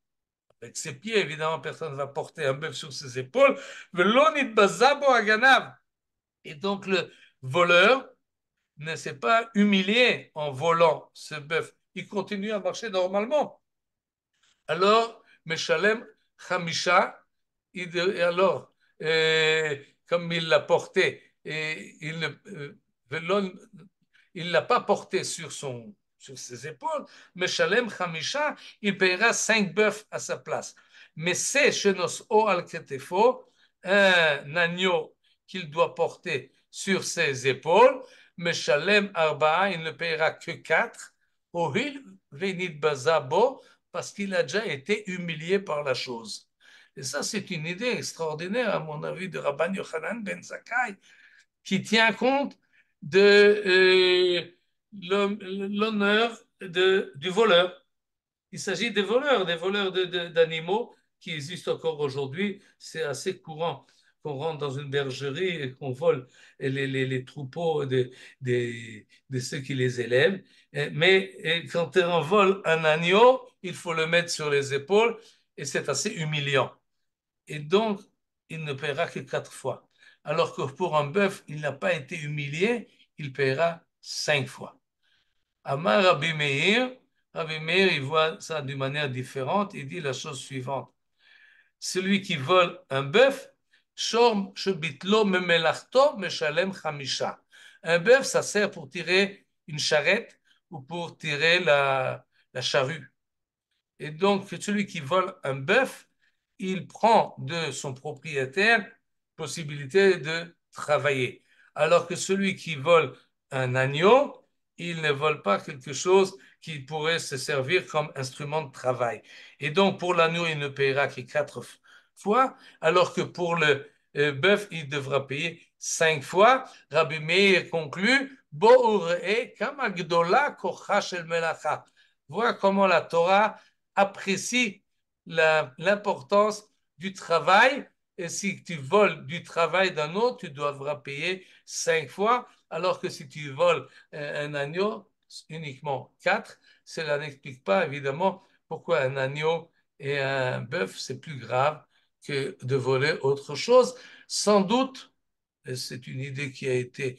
avec ses pieds, évidemment, personne ne va porter un bœuf sur ses épaules. Velonit bazabo aganav. Et donc le voleur ne s'est pas humilié en volant ce bœuf. Il continue à marcher normalement. Alors, Meshalem Hamisha, et alors, comme il l'a porté, et il l'a pas porté sur ses épaules, Meshalem Hamisha, il paiera 5 bœufs à sa place. Mais c'est Shenos O al Ketefo, un agneau qu'il doit porter sur ses épaules, Meshalem Arba'a, il ne paiera que 4. Ohil Venid Bazabo, parce qu'il a déjà été humilié par la chose. Et ça, c'est une idée extraordinaire, à mon avis, de Rabban Yochanan ben Zakkai, qui tient compte de l'honneur du voleur. Il s'agit des voleurs d'animaux qui existent encore aujourd'hui. C'est assez courant qu'on rentre dans une bergerie et qu'on vole les troupeaux de ceux qui les élèvent. Mais quand on vole un agneau, il faut le mettre sur les épaules et c'est assez humiliant. Et donc, il ne paiera que 4 fois. Alors que pour un bœuf, il n'a pas été humilié, il paiera 5 fois. Amar Rabbi Meir, il voit ça d'une manière différente, il dit la chose suivante. Celui qui vole un bœuf, Shor Shebitlo Memelachto Meshalem Chamisha. Un bœuf, ça sert pour tirer une charrette ou pour tirer la charrue. Et donc, celui qui vole un bœuf, il prend de son propriétaire possibilité de travailler. Alors que celui qui vole un agneau, il ne vole pas quelque chose qui pourrait se servir comme instrument de travail. Et donc, pour l'agneau, il ne paiera que 4 fois, alors que pour le bœuf, il devra payer 5 fois. Rabbi Meir conclut, Bo'ur'e kama gdola kocha shel melacha. Voilà comment la Torah apprécie l'importance du travail. Et si tu voles du travail d'un autre, tu devras payer 5 fois, alors que si tu voles un agneau, uniquement 4. Cela n'explique pas, évidemment, pourquoi un agneau et un bœuf, c'est plus grave que de voler autre chose. Sans doute, c'est une idée qui a été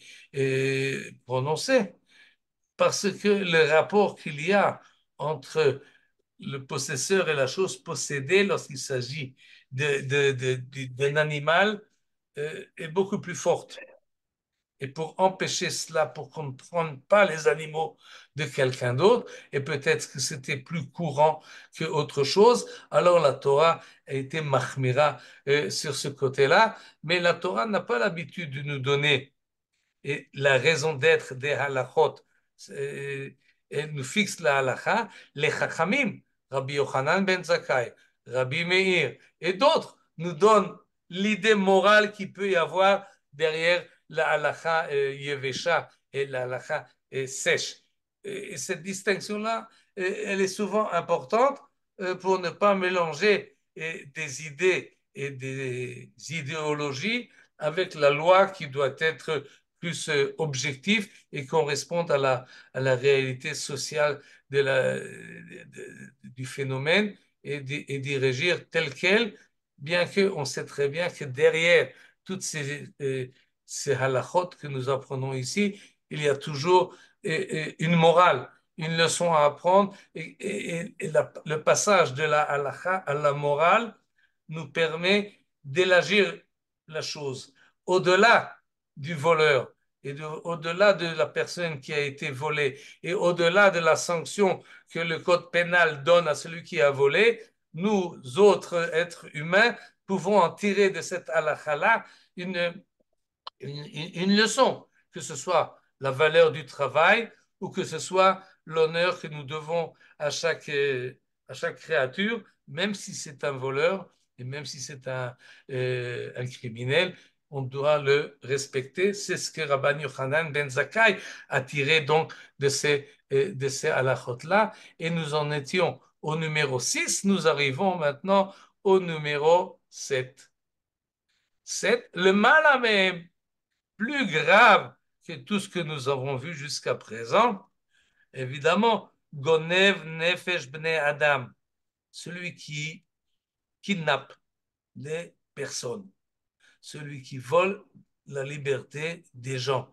prononcée, parce que le rapport qu'il y a entre le possesseur et la chose possédée lorsqu'il s'agit d'un animal est beaucoup plus forte. Et pour empêcher cela, pour qu'on ne prenne pas les animaux de quelqu'un d'autre, et peut-être que c'était plus courant que autre chose, alors la Torah a été mahmira sur ce côté-là, mais la Torah n'a pas l'habitude de nous donner et la raison d'être des halachot, elle nous fixe la halacha, les chachamim, Rabbi Yochanan ben Zakkai, Rabbi Meir et d'autres nous donnent l'idée morale qu'il peut y avoir derrière la halacha yevesha et la halacha sèche. Et cette distinction-là, elle est souvent importante pour ne pas mélanger des idées et des idéologies avec la loi qui doit être plus objectif et correspondent à la réalité sociale du phénomène et d'y régir tel quel, bien qu'on sait très bien que derrière toutes ces halachot que nous apprenons ici, il y a toujours une morale, une leçon à apprendre et le passage de la halacha à la morale nous permet d'élargir la chose au-delà du voleur et au-delà de la personne qui a été volée et au-delà de la sanction que le code pénal donne à celui qui a volé, nous autres êtres humains pouvons en tirer de cette halakha-là une leçon, que ce soit la valeur du travail ou que ce soit l'honneur que nous devons à chaque créature, même si c'est un voleur et même si c'est un criminel, on doit le respecter. C'est ce que Rabban Yochanan ben Zakkai a tiré donc de ces halachot-là. Et nous en étions au numéro 6, nous arrivons maintenant au numéro 7. 7, le mal à même plus grave que tout ce que nous avons vu jusqu'à présent, évidemment, Gonev Nefesh Bnei Adam, celui qui kidnappe des personnes, celui qui vole la liberté des gens.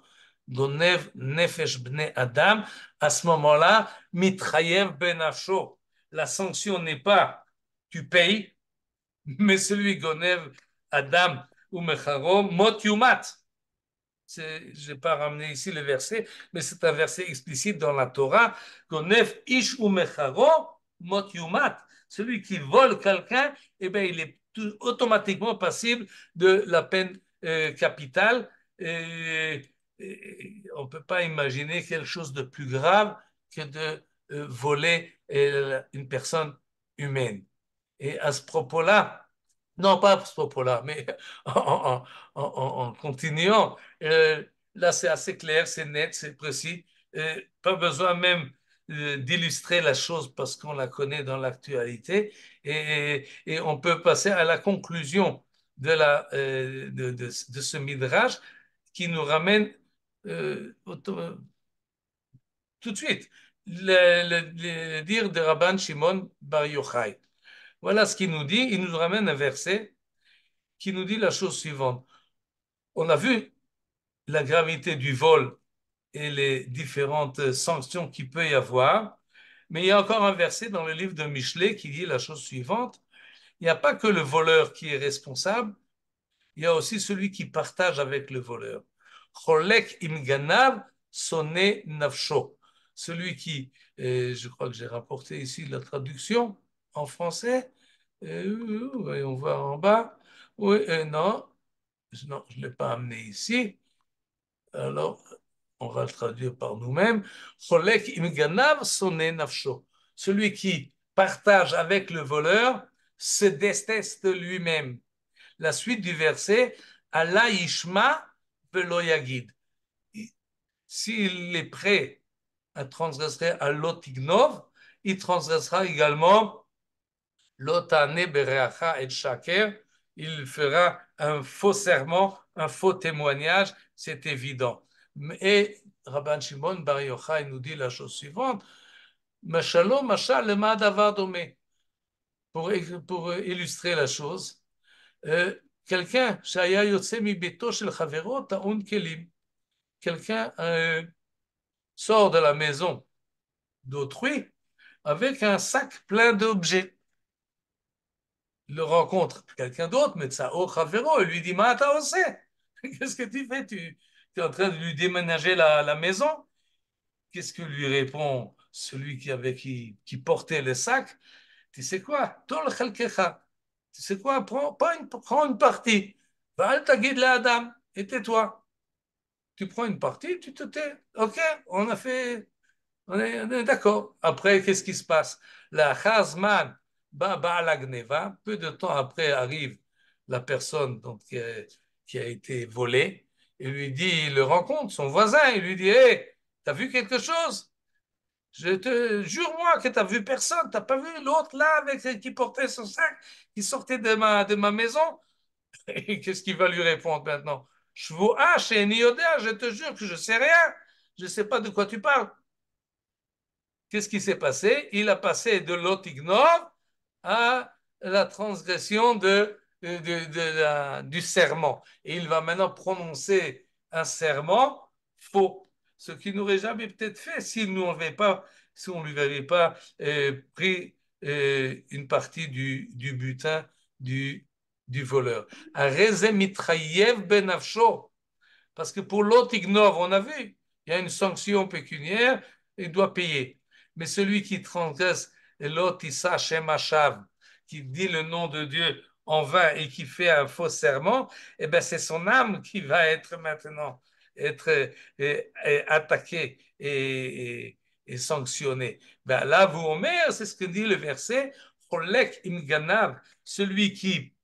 Gonev Nefesh Bnei Adam, à ce moment-là, Mitrayev Benafsho. La sanction n'est pas tu payes, mais celui Gonev Adam ou Mecharo, Mot Yumat. Je n'ai pas ramené ici le verset, mais c'est un verset explicite dans la Torah. Gonef ish ou mecharo mot yumat. Celui qui vole quelqu'un, eh bien, il est automatiquement passible de la peine capitale. On ne peut pas imaginer quelque chose de plus grave que de voler une personne humaine. Et à ce propos-là, non, pas à ce propos-là, mais en continuant, là c'est assez clair, c'est net, c'est précis. Pas besoin même d'illustrer la chose parce qu'on la connaît dans l'actualité. Et on peut passer à la conclusion de ce midrash qui nous ramène tout de suite le dire de Rabban Shimon Bar Yochai. Voilà ce qu'il nous dit. Il nous ramène un verset qui nous dit la chose suivante. On a vu la gravité du vol et les différentes sanctions qu'il peut y avoir, mais il y a encore un verset dans le livre de Michelet qui dit la chose suivante. Il n'y a pas que le voleur qui est responsable, il y a aussi celui qui partage avec le voleur. Cholek imganav sonne nafsho. Celui qui, je crois que j'ai rapporté ici la traduction en français. On va en bas. Oui, non, je ne l'ai pas amené ici. Alors, on va le traduire par nous-mêmes. Cholek imganav sonne nafsho. Celui qui partage avec le voleur se déteste lui-même. La suite du verset, Allah Ishma velo yagid. S'il est prêt à transgresser à l'otignov, il transgressera également l'otane bereacha et shaker. Il fera un faux serment, un faux témoignage, c'est évident. Et Rabban Shimon Bar Yochai nous dit la chose suivante, Mashalo mashal lema davar domé. Pour illustrer la chose, quelqu'un, שהיה יוצא מביתו של חברו טעון כלים. Quelqu'un sort de la maison d'autrui avec un sac plein d'objets. Il le rencontre quelqu'un d'autre, Metsao Chavero, et lui dit, Mata Ose, qu'est-ce que tu fais? Tu es en train de lui déménager la maison? Qu'est-ce que lui répond celui qui portait le sac? Tu sais quoi? Tol chalkecha. Tu sais quoi? Prends une partie. Val tagid la Adam. Et tais-toi. Tu prends une partie, tu te tais. Ok, on est d'accord. Après, qu'est-ce qui se passe? La chazman, la gneva. Peu de temps après arrive la personne donc, qui a été volée. Et lui dit, il le rencontre, son voisin, il lui dit, hé, t'as vu quelque chose? Je te jure-moi que tu n'as vu personne. Tu n'as pas vu l'autre là avec, qui portait son sac, qui sortait de ma maison. Et qu'est-ce qu'il va lui répondre maintenant? Je vous hache et Nioda, je te jure que je ne sais rien. Je ne sais pas de quoi tu parles. Qu'est-ce qui s'est passé? Il a passé de l'otignov à la transgression du serment. Et il va maintenant prononcer un serment faux, ce qu'il n'aurait jamais peut-être fait s'il nous avait pas, si on ne lui avait pas pris une partie du butin du voleur. Mitraïev ben Afsho. Parce que pour l'autre ignore, on a vu, il y a une sanction pécuniaire, il doit payer. Mais celui qui transgresse l'autre Issa Shem Hashav, qui dit le nom de Dieu en vain et qui fait un faux serment, eh ben c'est son âme qui va être maintenant attaquée et sanctionnée. Ben là, vous Omer, c'est ce que dit le verset, Cholek imganav, celui qui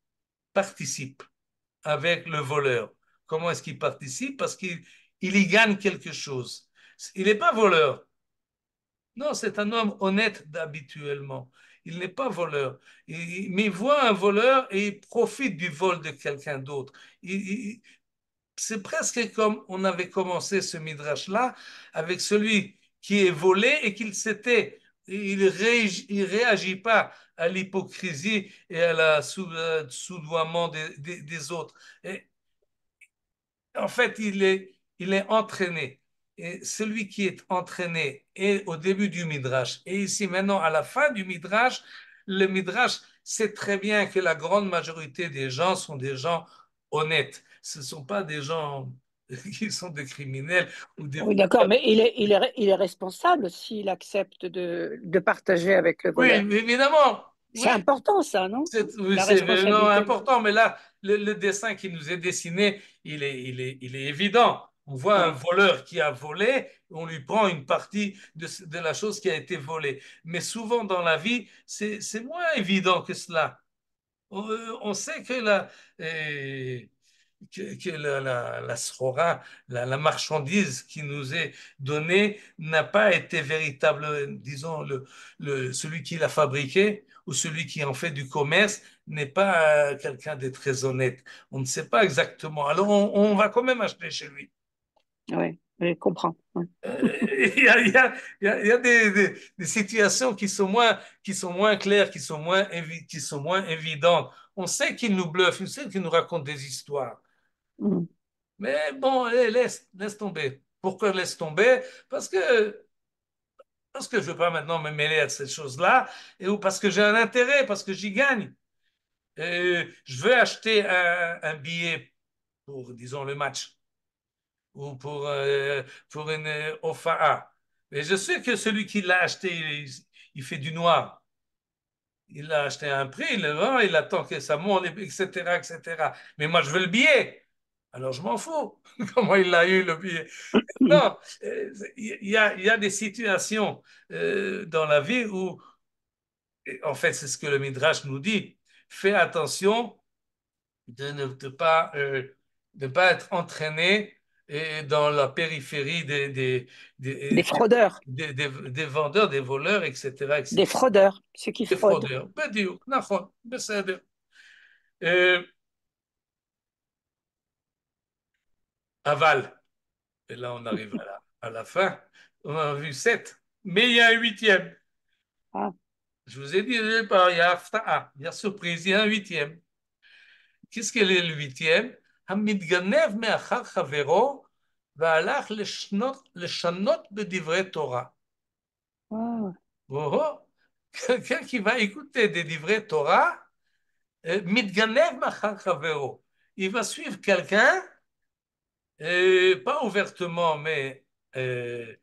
participe avec le voleur. Comment est-ce qu'il participe? Parce qu'il y gagne quelque chose. Il n'est pas voleur. Non, c'est un homme honnête habituellement. Il n'est pas voleur. Mais il voit un voleur et il profite du vol de quelqu'un d'autre. C'est presque comme on avait commencé ce midrash-là avec celui qui est volé et qu'il s'était. Il réagit pas à l'hypocrisie et à la soudoiement des autres. Et en fait, il est entraîné. Et celui qui est entraîné est au début du Midrash. Et ici, maintenant, à la fin du Midrash, le Midrash sait très bien que la grande majorité des gens sont des gens honnêtes. Ce ne sont pas des gens qui sont des criminels ou des... Oui, d'accord, mais il est responsable s'il accepte de partager avec le Oui, voleur. évidemment. C'est Oui, important, ça, non? oui, La c'est vraiment responsabilité. important, mais là, le dessin qui nous est dessiné, il est évident. On voit un Oui. voleur qui a volé, on lui prend une partie de la chose qui a été volée. Mais souvent dans la vie, c'est moins évident que cela. On sait que la srora, la marchandise qui nous est donnée n'a pas été véritable, disons, celui qui l'a fabriqué ou celui qui en fait du commerce n'est pas quelqu'un de très honnête. On ne sait pas exactement. Alors on va quand même acheter chez lui. Oui. Je comprends. Ouais. Il y a, il y a- il y a des situations qui sont moins claires, qui sont moins évidentes. On sait qu'il nous bluffe, on sait qu'il nous raconte des histoires. Mm. Mais bon, allez, laisse tomber. Pourquoi laisse tomber? Parce que je ne veux pas maintenant me mêler à ces choses-là, ou parce que j'ai un intérêt, parce que j'y gagne. Je veux acheter un billet pour, disons, le match ou pour une OFA. Mais je sais que celui qui l'a acheté, il fait du noir. Il l'a acheté à un prix, il le vend, il attend que ça monte, etc., etc. Mais moi, je veux le billet. Alors, je m'en fous. Comment il a eu le billet? Non, il y a des situations dans la vie où, en fait, c'est ce que le Midrash nous dit. Fais attention de ne pas être entraîné dans la périphérie Des des, fraudeurs, des vendeurs, des voleurs, etc., des etc. fraudeurs, ceux qui Des fraudent. fraudeurs. בדיוק, נכון, בסדר. Euh, aval, et là on arrive à la fin, on a vu sept, mais il y a un huitième. Ah, Je vous ai dit, il y a Hafta'a, il y a surprise, il y a un huitième. Qu'est-ce que est le huitième? המתגנב מאחר חברו והלך לשנות בדברי תורה. ah. Oh, oh. Quelqu'un qui va écouter des livrets Torah, מתגנב מאחר חברו. Il va suivre quelqu'un, pas ouvertement, mais il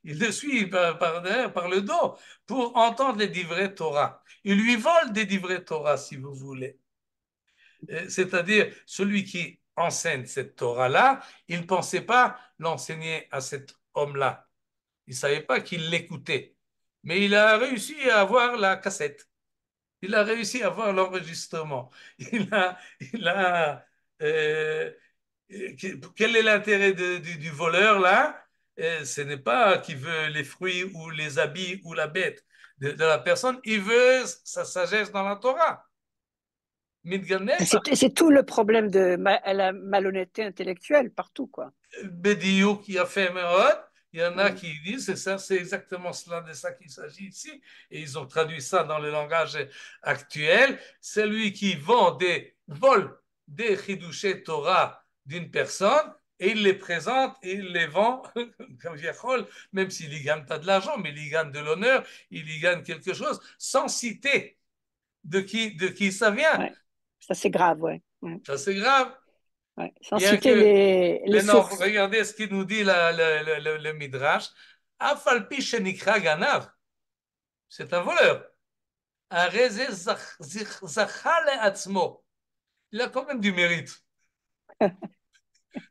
le suit derrière, par le dos, pour entendre les livrets Torah. Il lui vole des livrets Torah, si vous voulez. C'est-à-dire, celui qui enseigne cette Torah-là, il ne pensait pas l'enseigner à cet homme-là. Il ne savait pas qu'il l'écoutait. Mais il a réussi à avoir la cassette. Il a réussi à avoir l'enregistrement. Il a quel est l'intérêt du voleur là? Ce n'est pas qu'il veut les fruits ou les habits ou la bête de la personne. Il veut sa sagesse dans la Torah. מתגנב C'est tout le problème de la malhonnêteté intellectuelle partout, quoi. Bediou qui a fait Meod. Il y en a Mm. qui disent, c'est ça, c'est exactement cela de ça qu'il s'agit ici. Et ils ont traduit ça dans le langage actuel. Celui qui vole des chidouché Torah d'une personne et il les présente et il les vend comme Yachol, même s'il y gagne pas de l'argent, mais il y gagne de l'honneur, il y gagne quelque chose, sans citer de qui ça vient. Ouais. Ça, c'est grave, ouais. Ouais. Ça, c'est grave. Ouais. Sans Bien citer que les maintenant, sources. regardez ce qu'il nous dit le Midrash. Afalpi shenikra ganav, c'est un voleur. הרי זה זכה לעצמו. Il a quand même du mérite.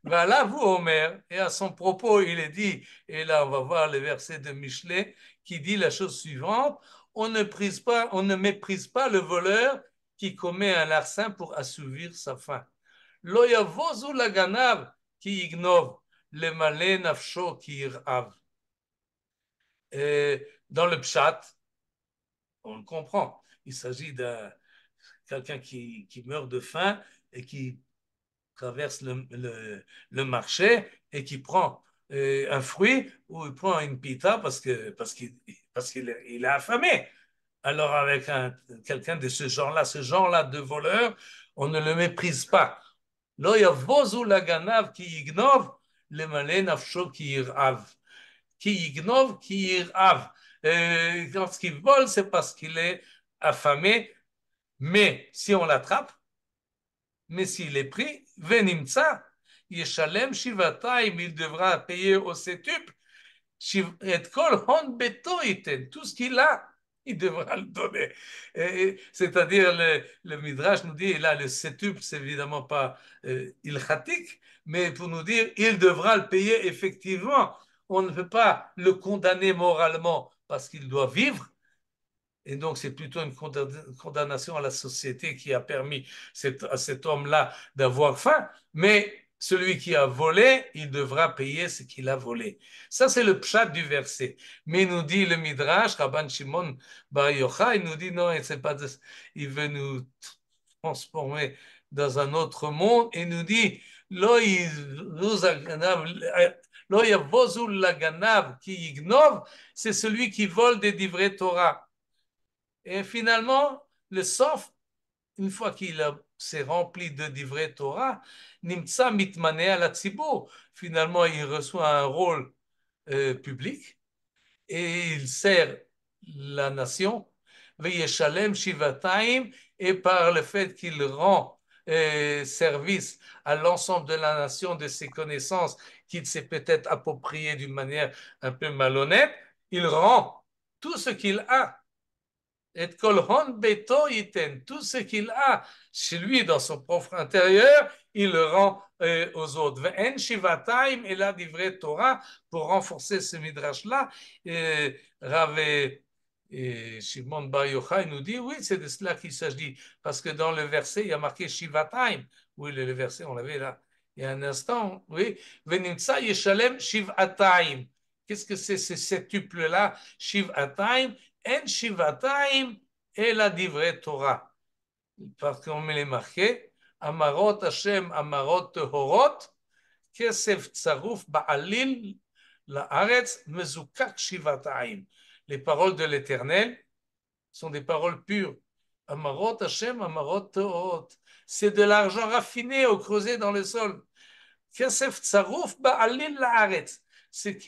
Voilà, vous, Omer, et à son propos, il est dit, et là, on va voir le verset de Michelet, qui dit la chose suivante, on ne méprise pas le voleur qui commet un larcin pour assouvir sa faim. Lo yavozu laganav ki ignov, le malé nafsho ki irav. Dans le pshat, on le comprend. Il s'agit de quelqu'un qui meurt de faim et qui traverse le marché et qui prend un fruit ou il prend une pita parce qu'il il est affamé. Alors avec quelqu'un de ce genre-là de voleur, on ne le méprise pas. Lo yavozu laganav ki ignov, le malé nafsho ki irav. Qui ignore, qui irave. Lorsqu'il vole, c'est parce qu'il est affamé. Mais si on l'attrape, mais s'il est pris, venimtsa, yeshalem shivataim, il devra payer au septuple. Et kol hon beto iten, tout ce qu'il a, il devra le donner. C'est-à-dire, le Midrash nous dit, là, le septuple, c'est évidemment pas ilchatique, mais pour nous dire, il devra le payer effectivement. On ne peut pas le condamner moralement parce qu'il doit vivre, et donc, c'est plutôt une condamnation à la société qui a permis à cet homme-là d'avoir faim. Mais celui qui a volé, il devra payer ce qu'il a volé. Ça, c'est le pshat du verset. Mais il nous dit le Midrash, Rabban Shimon Bar Yochai, il nous dit non, c'est pas il veut nous transformer dans un autre monde et nous dit לא יזוז הגנב, לא יבוזו לגנב כי יגנוב, c'est celui qui vole des divrei Torah. Et finalement, le sof, une fois qu'il s'est rempli de divrei Torah, nimtsa mitmane à la tzibur. Finalement, il reçoit un rôle public et il sert la nation. Veyeshalem shivatayim, et par le fait qu'il rend service à l'ensemble de la nation de ses connaissances qu'il s'est peut-être approprié d'une manière un peu malhonnête, il rend tout ce qu'il a. Et kol hon beto yiten, tout ce qu'il a chez lui dans son propre intérieur, il le rend aux autres. Ve'en shivatayim et la divrei Torah, pour renforcer ce midrash-là, Rav Shimon Bar Yochai nous dit, oui, c'est de cela qu'il s'agit, parce que dans le verset, il y a marqué shivatayim. Oui, le verset, on l'avait là il y a un instant, oui. Ve'nimtsa yeshalem shivatayim. Qu'est-ce que c'est ce septuple-là, shivatayim? En shivatayim et la divrei Torah. Parce qu'on me les marqué, Amarot Hashem, Amarot Tehorot, Kesef Tsarouf Ba'alil, la Haaretz, Mezukak Shivatayim. Les paroles de l'Éternel sont des paroles pures. Amarot Hashem, Amarot Tehorot. C'est de l'argent raffiné au creusé dans le sol. Kesef Tsarouf Ba'alil, la Haaretz.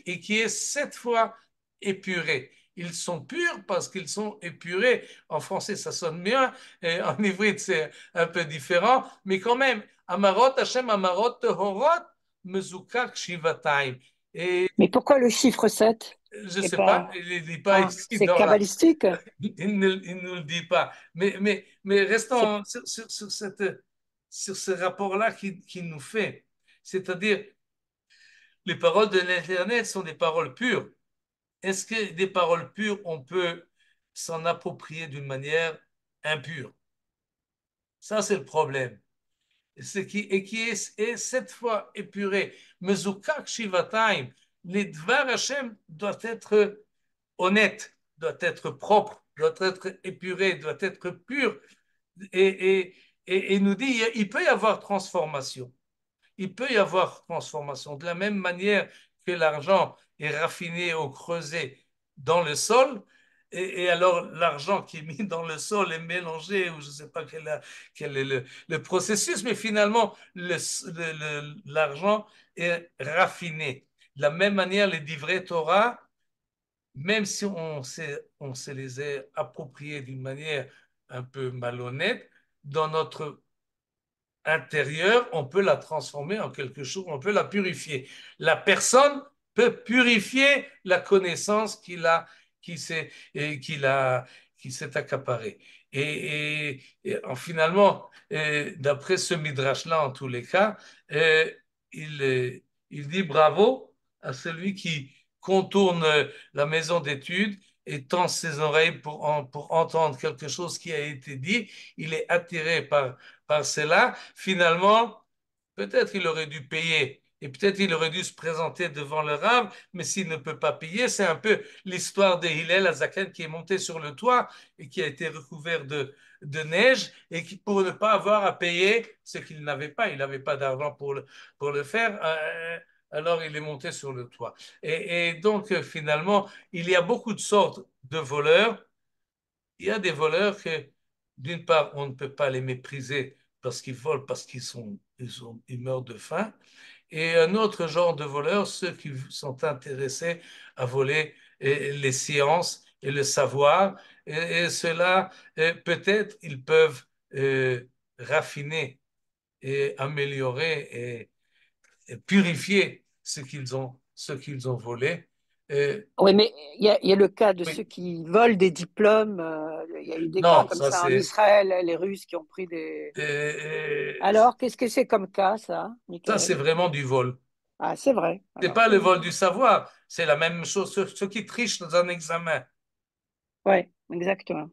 Et qui est 7 fois épuré. Ils sont purs parce qu'ils sont épurés. En français, ça sonne bien. Et en hybride, c'est un peu différent. Mais quand même, Amarot Hashem, Amarot Tehorot, Mezukak Shivatayim. Et Mais pourquoi le chiffre 7 je ne et sais pas, pas... il ne dit pas Ah, ici c'est dans la. kabbalistique. Il ne nous le dit pas. Mais C'est restons sur ce rapport-là qu'il nous fait. C'est-à-dire, les paroles de l'Éternel sont des paroles pures. Est-ce que des paroles pures, on peut s'en approprier d'une manière impure? Ça, c'est le problème. Et qui est 7 fois épuré. Mezukak Shivatayim. Les Dvar Hashem doivent être honnêtes, doivent être propres, doivent être épurés, doivent être purs. Et nous dit, il peut y avoir transformation. Il peut y avoir transformation. De la même manière que l'argent est raffiné au creuset dans le sol, et alors l'argent qui est mis dans le sol est mélangé, ou je ne sais pas quel est le processus, mais finalement l'argent est raffiné. De la même manière, les divrei Torah, même si on se les est appropriés d'une manière un peu malhonnête, dans notre intérieure, on peut la transformer en quelque chose, on peut la purifier. La personne peut purifier la connaissance qui s'est, qu'il a, qui s'est accaparée. Finalement, d'après ce midrash-là, en tous les cas, il dit bravo à celui qui contourne la maison d'études et tend ses oreilles pour entendre quelque chose qui a été dit. Il est attiré par cela. Finalement, peut-être qu'il aurait dû payer et peut-être il aurait dû se présenter devant le Rav, mais s'il ne peut pas payer, c'est un peu l'histoire de Hillel Azaken qui est monté sur le toit et qui a été recouvert de neige et qui, pour ne pas avoir à payer ce qu'il n'avait pas, il n'avait pas d'argent pour le faire, alors il est monté sur le toit. Et donc, finalement, il y a beaucoup de sortes de voleurs. Il y a des voleurs que, d'une part, on ne peut pas les mépriser parce qu'ils volent, parce ils meurent de faim. Et un autre genre de voleurs, ceux qui sont intéressés à voler les sciences et le savoir. Et cela, peut-être, ils peuvent raffiner et améliorer et purifier ce qu'ils ont volé. Oui, mais il y a le cas de ceux Oui. qui volent des diplômes. Il y a eu des cas Non, comme ça ça en c'est Israël, les Russes qui ont pris des... euh, Alors, qu'est-ce que c'est comme cas, ça, ça c'est Michael? vraiment du vol. Ah, c'est vrai. C'est Alors, pas c'est le vrai. vol du savoir, c'est la même chose. Ceux qui trichent dans un examen, Oui, exactement.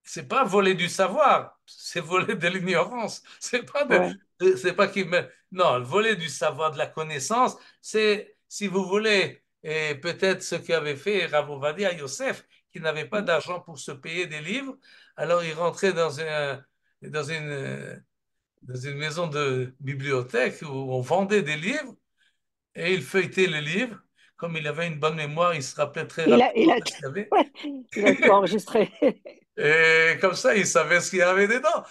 c'est pas voler du savoir, c'est voler de l'ignorance. Ouais. C'est pas non, voler du savoir, de la connaissance, c'est, si vous voulez, et peut-être ce qu'avait fait Rav Ovadia Yosef, qui n'avait pas d'argent pour se payer des livres, alors il rentrait dans une dans une maison de bibliothèque où on vendait des livres et il feuilletait le livre. Comme il avait une bonne mémoire, il se rappelait très Il rapidement a, de ce qu'il y avait. ouais, il a tout enregistré. Et comme ça, il savait ce qu'il y avait dedans.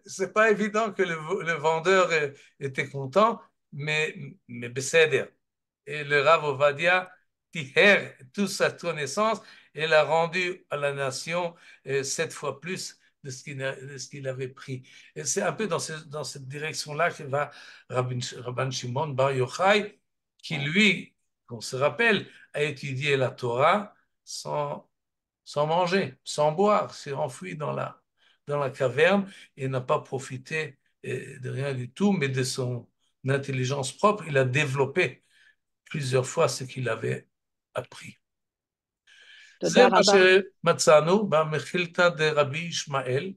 C'est pas évident que le vendeur était content, mais besséder. Et le Rav Ovadia tiher toute sa connaissance et l'a rendu à la nation 7 fois plus de ce qu'il avait pris. Et c'est un peu dans cette direction-là que va Rabban Shimon Bar Yochai, qui lui, qu'on se rappelle, a étudié la Torah sans manger, sans boire, s'est enfui dans la caverne et n'a pas profité de rien du tout, mais de son intelligence propre. Il a développé plusieurs fois ce qu'il avait appris. זה תודה מה רבה. שמצאנו במחילתא דרבי ישמעאל,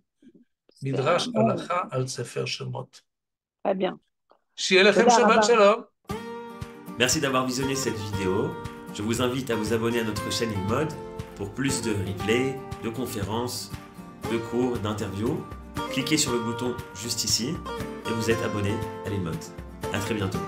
C'est un מדרש bon, הלכה על ספר שמות. très bien. שיהיה לכם תודה שבת רבה. שלום. Merci d'avoir visionné cette vidéo. Je vous invite à vous abonner à notre chaîne IlMod pour plus de replays, de conférences, de cours, d'interviews. Cliquez sur le bouton juste ici et vous êtes abonné à l'IlMod. À très bientôt.